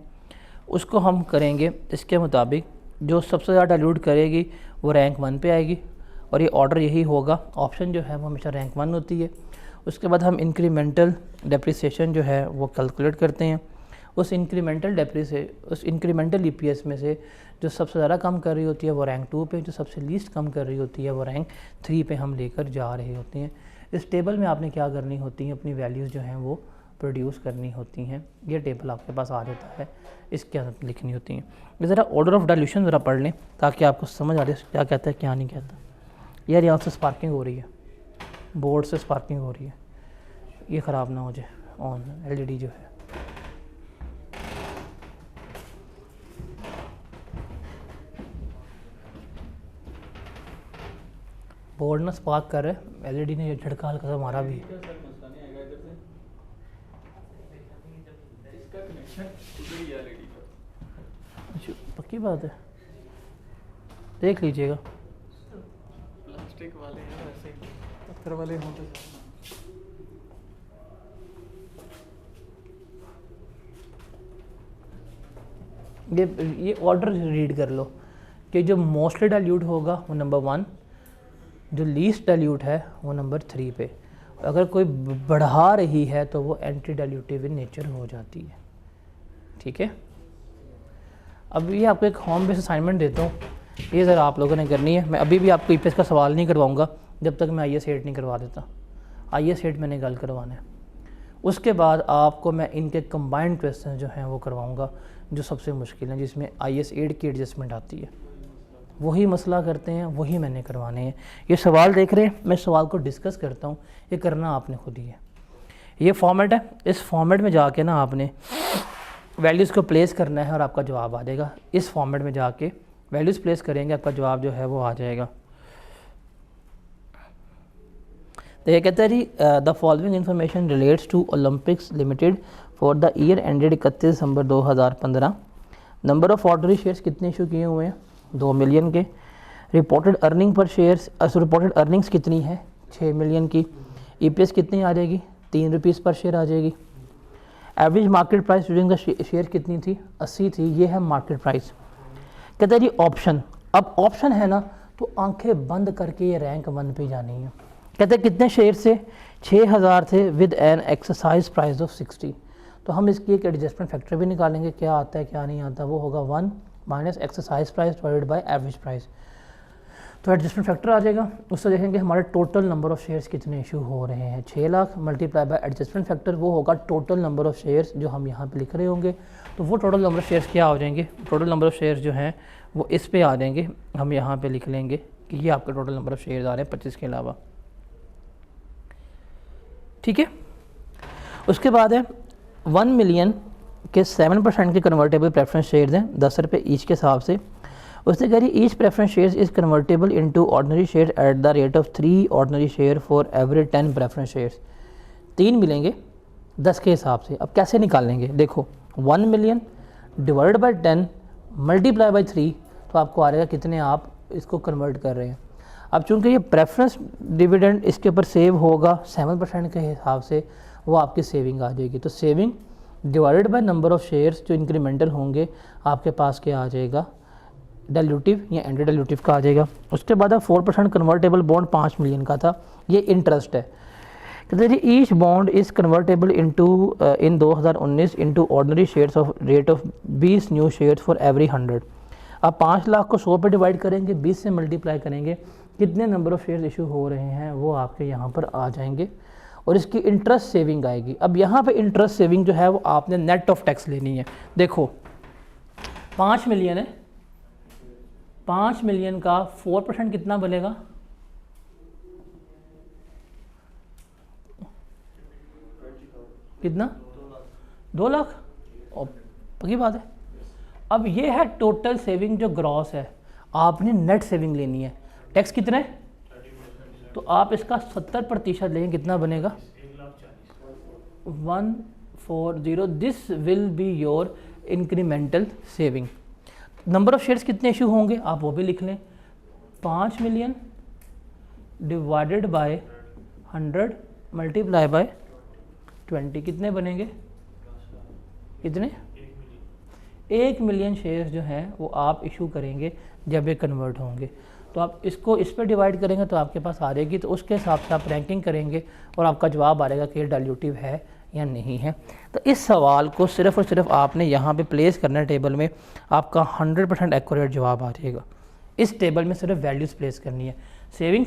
उसको हम करेंगे इसके मुताबिक। जो सबसे ज़्यादा डाइल्यूट करेगी वो रैंक 1 पे आएगी, और ये ऑर्डर यही होगा, ऑप्शन जो है वो हमेशा रैंक 1 होती है। उसके बाद हम इंक्रीमेंटल डेप्रिसिएशन जो है वो कैलकुलेट करते हैं। उस इंक्रीमेंटल ईपीएस में से जो सबसे ज़्यादा कम कर रही होती है वो रैंक 2 पे, जो सबसे लीस्ट कम कर रही होती है वो रैंक 3 पे हम लेकर जा रहे होते हैं। इस टेबल में आपने क्या करनी होती है, अपनी वैल्यूज़ जो हैं वो प्रोड्यूस करनी होती हैं। ये टेबल आपके पास आ जाता है, इसके अंदर लिखनी होती हैं। ज़रा ऑर्डर ऑफ डाइल्यूशन ज़रा पढ़ लें ताकि आपको समझ आ जाए क्या कहता है क्या नहीं कहता। यार यहाँ से स्पार्किंग हो रही है, बोर्ड से स्पार्किंग हो रही है, ये ख़राब ना हो जाए ऑन एलईडी जो है। बोर्ड ना स्पार्क कर रहा है, एलईडी ने झटका हल्का सा मारा भी। सर मसला नहीं आएगा इधर से, इसका कनेक्शन उधर ही एलईडी का। अच्छा पक्की बात है, देख लीजिएगा। प्लास्टिक वाले हैं वैसे, पत्थर वाले हों तो ये ऑर्डर रीड कर लो कि जो मोस्टली डाइल्यूट होगा वो नंबर 1, जो लीस्ट डाइल्यूट है वो नंबर 3 पे। अगर कोई बढ़ा रही है तो वो एंटी डाइल्यूटिव इन नेचर हो जाती है। ठीक है, अब ये आपको एक होम बेस्ड असाइनमेंट देता हूँ, ये ज़रा आप लोगों ने करनी है। मैं अभी भी आपको ईपीएस का सवाल नहीं करवाऊँगा जब तक मैं आईएएस 8 नहीं करवा देता। आईएएस 8 मैंने गल करवाना है, उसके बाद आपको मैं इनके कंबाइंड क्वेश्चन जो हैं वो करवाऊँगा जो सबसे मुश्किल हैं, जिसमें आईएएस 8 की एडजस्टमेंट आती है। वही मसला करते हैं, वही मैंने करवाने हैं। ये सवाल देख रहे हैं, मैं सवाल को डिस्कस करता हूँ, ये करना आपने खुद ही है। ये फॉर्मेट है, इस फॉर्मेट में जाके ना आपने वैल्यूज़ को प्लेस करना है और आपका जवाब आ जाएगा। इस फॉर्मेट में जाके वैल्यूज़ प्लेस करेंगे, आपका जवाब जो है वो आ जाएगा। तो ये कहता है जी the following information relates to Olympics limited for the year ended 31 December 2015। Number of ordinary shares कितने इशू किए हुए हैं? 2 मिलियन के। Reported earning per shares, reported earnings कितनी है? 6 मिलियन की। ईपीएस कितनी आ जाएगी? 3 रुपीज़ पर शेयर आ जाएगी। Average market price during the share कितनी थी? 80 थी। ये है मार्केट प्राइस। कहते हैं जी ऑप्शन, अब ऑप्शन है ना तो आंखें बंद करके ये रैंक 1 पे जानी है। कहते हैं कितने शेयर से? 6000 थे with an exercise price of 60। तो हम इसकी एक एडजस्टमेंट फैक्टर भी निकालेंगे, क्या आता है क्या नहीं आता। वो होगा 1 minus exercise price divided by average price. तो एडजस्टमेंट फैक्टर आ जाएगा। उससे देखेंगे हमारे टोटल नंबर ऑफ शेयर्स कितने इशू हो रहे हैं। 6 lakh multiply by adjustment factor, वो होगा टोटल नंबर ऑफ शेयर्स जो हम यहाँ पे लिख रहे होंगे। तो वो टोटल नंबर ऑफ शेयर्स क्या हो जाएंगे? टोटल नंबर ऑफ शेयर्स जो हैं वो इस पे आ जाएंगे। हम यहाँ पे लिख लेंगे कि ये आपके टोटल नंबर ऑफ शेयर्स आ रहे हैं 25 के अलावा। ठीक है, उसके बाद है 1 मिलियन के 7% के कन्वर्टेबल प्रेफरेंस शेयर्स हैं 10 रुपये ईच के हिसाब से। उससे कह रही each preference shares is convertible into ordinary share at the rate of 3 ordinary share for every 10 preference shares. 3 मिलेंगे 10 के हिसाब से। अब कैसे निकालेंगे? देखो 1 million divide by 10 multiply by 3, तो आपको आ रहेगा कितने आप इसको कन्वर्ट कर रहे हैं। अब चूंकि ये प्रेफरेंस डिविडेंड इसके ऊपर सेव होगा 7% के हिसाब से, वो आपकी सेविंग आ जाएगी। तो saving divided by number of shares जो इंक्रीमेंटल होंगे आपके पास क्या आ जाएगा? डाइल्यूटिव या एंटी डाइल्यूटिव का आ जाएगा। उसके बाद 4% कन्वर्टेबल बॉन्ड 5 मिलियन का था, ये इंटरेस्ट है। कहते हैं जी each bond is convertible into in 2019 into ordinary shares of rate of 20 new shares for every 100। अब 5 लाख को 100 पे डिवाइड करेंगे, 20 से मल्टीप्लाई करेंगे, कितने नंबर ऑफ शेयर्स इशू हो रहे हैं वो आपके यहाँ पर आ जाएंगे और इसकी इंटरेस्ट सेविंग आएगी। अब यहाँ पे इंटरेस्ट सेविंग जो है वो आपने नेट ऑफ टैक्स लेनी है। देखो 5 मिलियन है, 5 मिलियन का 4% कितना बनेगा? कितना? 2 लाख। और पक्की बात है। अब ये है टोटल सेविंग जो ग्रॉस है, आपने नेट सेविंग लेनी है। टैक्स कितना है? तो आप इसका 70% लेंगे, कितना बनेगा? 140। This will be your incremental saving. Number of shares कितने इशू होंगे आप वो भी लिख लें। 5 million divided by 100 multiply by 20, कितने बनेंगे? कितने? 1 मिलियन शेयर्स जो हैं वो आप इशू करेंगे जब ये कन्वर्ट होंगे। तो आप इसको इस पर डिवाइड करेंगे तो आपके पास आ जाएगी। तो उसके हिसाब से आप रैंकिंग करेंगे और आपका जवाब आ जाएगा कि ये डाइल्यूटिव है या नहीं है। तो इस सवाल को सिर्फ और सिर्फ आपने यहाँ पे प्लेस करना है टेबल में, आपका 100% एक्यूरेट जवाब आ जाएगा। इस टेबल में सिर्फ वैल्यूज़ प्लेस करनी है। सेविंग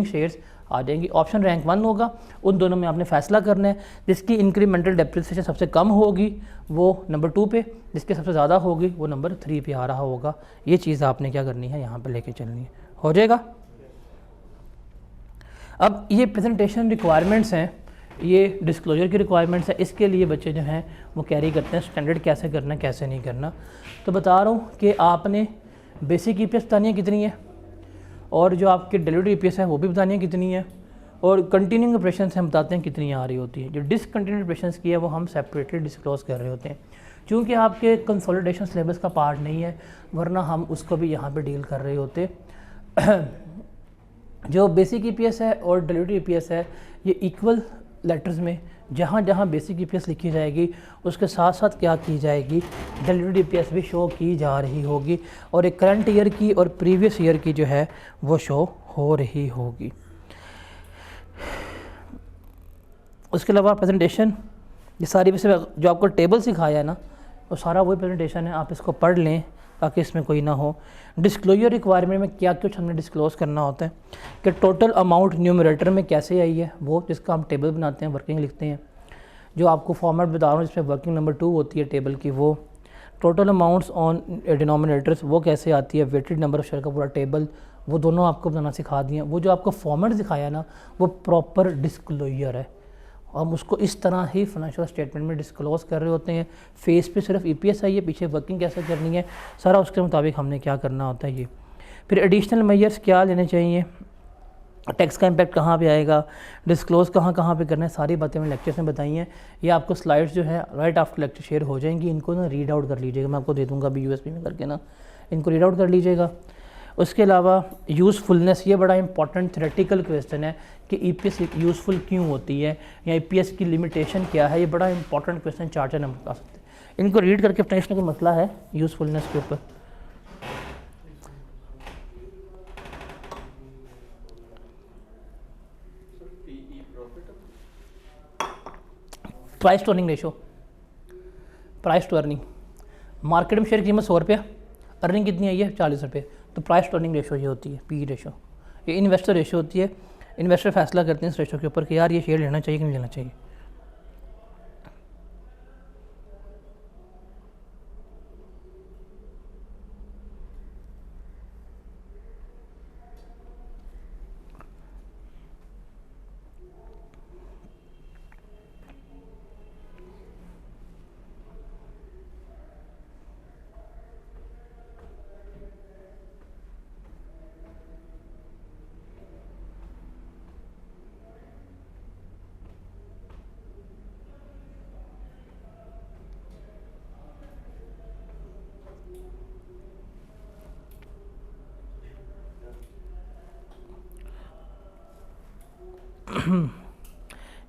शेयर्स आ जाएंगी। ऑप्शन रैंक 1 होगा, उन दोनों में आपने फैसला करना है। जिसकी इंक्रीमेंटल डेप्रिसिएशन सबसे कम होगी वो नंबर 2 पे, जिसके सबसे ज़्यादा होगी वो नंबर 3 पे आ रहा होगा। ये चीज़ आपने क्या करनी है, यहाँ पे लेके चलनी है। हो जाएगा। अब ये प्रेजेंटेशन रिक्वायरमेंट्स हैं, ये डिस्क्लोजर की रिक्वायरमेंट्स है, इसके लिए बच्चे जो हैं वो कैरी करते हैं स्टैंडर्ड कैसे करना है कैसे नहीं करना। तो बता रहा हूँ कि आपने बेसिक EPS बतानी है कितनी है, और जो आपके डिलीवरी EPS है वो भी बतानी है कितनी है, और कंटिन्यूइंग ऑपरेशन हम बताते हैं कितनी आ रही होती है। जो डिसकंटिन्यूड ऑपरेशन की है वो हम सेपरेटली डिस्क्लोज कर रहे होते हैं, क्योंकि आपके कंसोलिडेशन सिलेबस का पार्ट नहीं है, वरना हम उसको भी यहाँ पे डील कर रहे होते। जो बेसिक EPS है और डिलीवरी EPS है ये इक्वल लेटर्स में जहाँ जहाँ बेसिक EPS लिखी जाएगी उसके साथ साथ क्या की जाएगी, डिलीवरी EPS भी शो की जा रही होगी, और एक करंट ईयर की और प्रीवियस ईयर की जो है वो शो हो रही होगी। उसके अलावा प्रेजेंटेशन, ये सारी वैसे जो आपको टेबल सिखाया है ना वो सारा वही प्रेजेंटेशन है, आप इसको पढ़ लें ताकि इसमें कोई ना हो। डिस्क्लोजर रिक्वायरमेंट में क्या कुछ हमने डिस्क्लोज करना होता है कि टोटल अमाउंट न्यूमरेटर में कैसे आई है वो, जिसका हम टेबल बनाते हैं, वर्किंग लिखते हैं। जो आपको फॉर्मेट बता रहा हूँ जिसमें वर्किंग नंबर 2 होती है टेबल की, वो टोटल अमाउंट्स ऑन डिनोमिनेटर्स वो कैसे आती है, वेटेड नंबर ऑफ शेयर का पूरा टेबल, वो दोनों आपको बनाना सिखा दिए। वो जो आपको फॉर्मेट दिखाया ना वो प्रॉपर डिस्क्लोजर है, हम उसको इस तरह ही फाइनेंशियल स्टेटमेंट में डिस्क्लोज कर रहे होते हैं। फेस पे सिर्फ EPS आई है, पीछे वर्किंग कैसे करनी है सारा उसके मुताबिक हमने क्या करना होता है ये। फिर एडिशनल मेजर्स क्या लेने चाहिए, टैक्स का इम्पैक्ट कहाँ पे आएगा, डिस्क्लोज कहाँ पे करना है, सारी बातें मैंने लेक्चर्स में बताई हैं। ये आपको स्लाइड्स जो है राइट आफ्टर लेक्चर शेयर हो जाएंगी, इनको ना रीड आउट कर लीजिएगा, मैं आपको दे दूँगा अभी USB में करके ना, इनको रीड आउट कर लीजिएगा। उसके अलावा यूज़फुलनेस, ये बड़ा इंपॉर्टेंट थ्योरेटिकल क्वेश्चन है कि EPS यूज़फुल क्यों होती है या EPS की लिमिटेशन क्या है, ये बड़ा इंपॉर्टेंट क्वेश्चन 4 नंबर बता सकते हैं। इनको रीड करके टेंशन का मसला है यूज़फुलनेस के ऊपर। Price to earning ratio, price to earning, market में शेयर कीमत 100 रुपया, अर्निंग कितनी आई है 40 रुपये, तो प्राइस टू अर्निंग रेशो ये होती है, PE रेशो। ये इन्वेस्टर रेशो होती है, इन्वेस्टर फैसला करते हैं इस रेशो के ऊपर कि यार ये शेयर लेना चाहिए कि नहीं लेना चाहिए।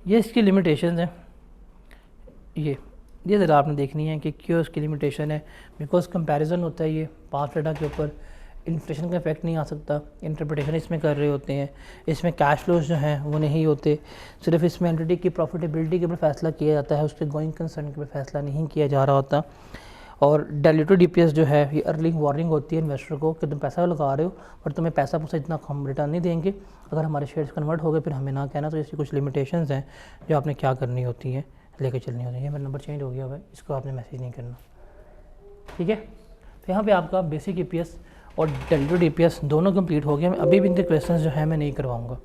ये इसकी लिमिटेशन है, ये ज़रा आपने देखनी है कि क्यों इसकी लिमिटेशन है। बिकॉज कंपैरिजन होता है ये पास डेटा के ऊपर, इन्फ्लेशन का इफेक्ट नहीं आ सकता, इंटरप्रिटेशन इसमें कर रहे होते हैं, इसमें कैश फ्लोज जो हैं वो नहीं होते, सिर्फ इसमें एंटिटी की प्रॉफिटेबिलिटी के ऊपर फैसला किया जाता है, उसके गोइंग कंसर्न के ऊपर फैसला नहीं किया जा रहा होता। और डायल्यूटेड EPS जो है ये अर्ली वार्निंग होती है इन्वेस्टर को कि तुम पैसा लगा रहे हो पर तुम्हें पैसा इतना हम रिटर्न नहीं देंगे, अगर हमारे शेयर्स कन्वर्ट हो गए फिर हमें ना कहना। तो इसकी कुछ लिमिटेशंस हैं जो आपने क्या करनी होती है, लेके चलनी होती है। मेरा नंबर चेंज हो गया हुआ है, इसको आपने मैसेज नहीं करना, ठीक है। तो यहाँ पे आपका बेसिक EPS और डायल्यूटेड EPS दोनों कंप्लीट हो गया। मैं अभी भी इनके क्वेश्चंस जो है मैं नहीं करवाऊँगा,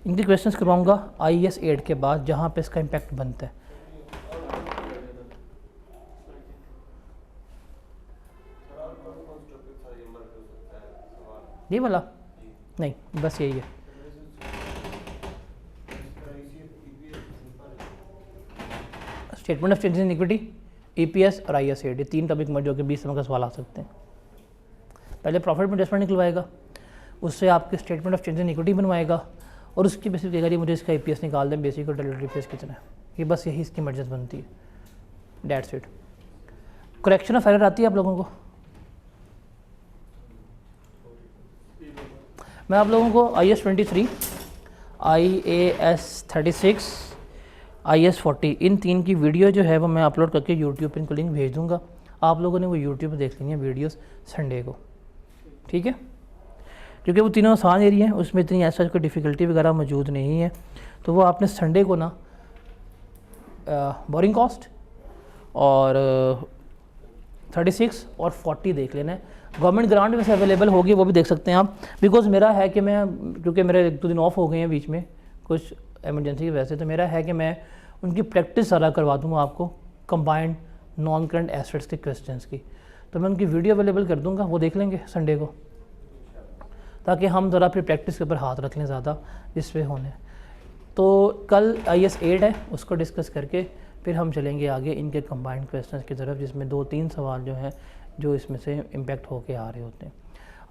इनके क्वेश्चंस करवाऊँगा IAS 8 के बाद जहाँ पे इसका इम्पैक्ट बनता है। नहीं बोला नहीं, बस यही है। Statement of changes in equity, EPS और IAS 8 ये 3 टॉपिक मर्ज होकर 20 नंबर का सवाल आ सकते हैं। पहले प्रॉफिट में एडजस्टमेंट निकलवाएगा, उससे आपके statement of changes in equity बनवाएगा और उसकी बेसिस कहेगा जी मुझे इसका EPS निकाल दें, बेसिक और डायल्यूटेड EPS कितना है। ये बस यही इसकी मर्जेस बनती है, that's it. Correction of error आती है आप लोगों को? मैं आप लोगों को IAS 23, IAS 36, IAS 40 इन 3 की वीडियो जो है वो मैं अपलोड करके यूट्यूब पर इनको लिंक भेज दूँगा, आप लोगों ने वो यूट्यूब पर देख लेनी है वीडियोस संडे को, ठीक है। क्योंकि वो तीनों आसान एरिया हैं, उसमें इतनी ऐसा कोई डिफ़िकल्टी वगैरह मौजूद नहीं है, तो वो आपने संडे को ना बोरिंग कॉस्ट और 36 और 40 देख लेना है। गवर्नमेंट ग्रांट में से अवेलेबल होगी वो भी देख सकते हैं आप, बिकॉज मेरा है कि मैं, क्योंकि मेरे 1-2 दिन ऑफ हो गए हैं बीच में, कुछ एमरजेंसी की वजह से, तो मेरा है कि मैं उनकी प्रैक्टिस ज़्यादा करवा दूँगा आपको कंबाइंड नॉन करंट एसेट्स के क्वेश्चंस की। तो मैं उनकी वीडियो अवेलेबल कर दूँगा, वो देख लेंगे संडे को, ताकि हम ज़रा फिर प्रैक्टिस के ऊपर हाथ रख लें ज़्यादा जिस पे होने। तो कल IAS 8 है, उसको डिस्कस करके फिर हम चलेंगे आगे इनके कंबाइंड क्वेश्चंस की तरफ, जिसमें 2-3 सवाल जो हैं जो इसमें से इम्पेक्ट होके आ रहे होते हैं।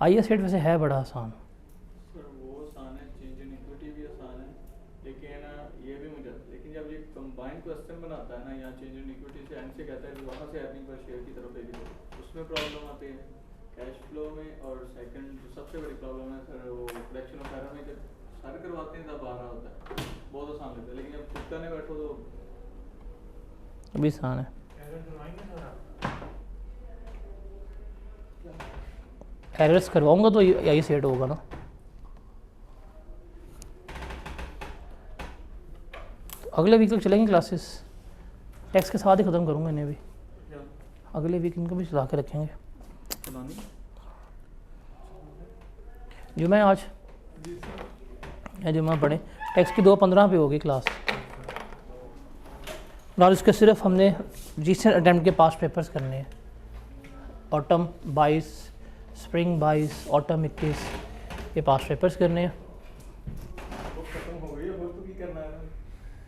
IAS 8 वैसे है बड़ा आसान। सर वो आसान है, चेंज इन इक्विटी भी आसान है, लेकिन ये भी मुझे, लेकिन जब ये कंबाइंड क्वेश्चन बनाता है ना, यहाँ चेंज इन इक्विटी से एंड से कहता है कि वहाँ से अर्निंग पर शेयर की तरफ लेके, उसमें प्रॉब्लम आती है कैश फ्लो में। और सेकंड जो सबसे बड़ी प्रॉब्लम है सर, वो प्रोडक्शन वगैरह में जब सारे करवाते हैं तब आ रहा होता है, बहुत आसान लगता है, लेकिन जब खुद करने बैठो तो अभी आसान है। एरर्स करवाऊंगा तो यही सेट होगा ना। तो अगले वीक तक चलेंगे क्लासेस, टैक्स के साथ ही ख़त्म करूँगा इन्हें भी, अगले वीक इनको भी चला के रखेंगे। जुम्मे आज जुम्मा पढ़े, टैक्स की 2:15 पे होगी क्लास, और इसके सिर्फ हमने रिसेंट अटैम्प्ट के पास पेपर्स करने हैं। ऑटम 22, स्प्रिंग 22, ऑटम 21 के पास पेपर्स करने हैं।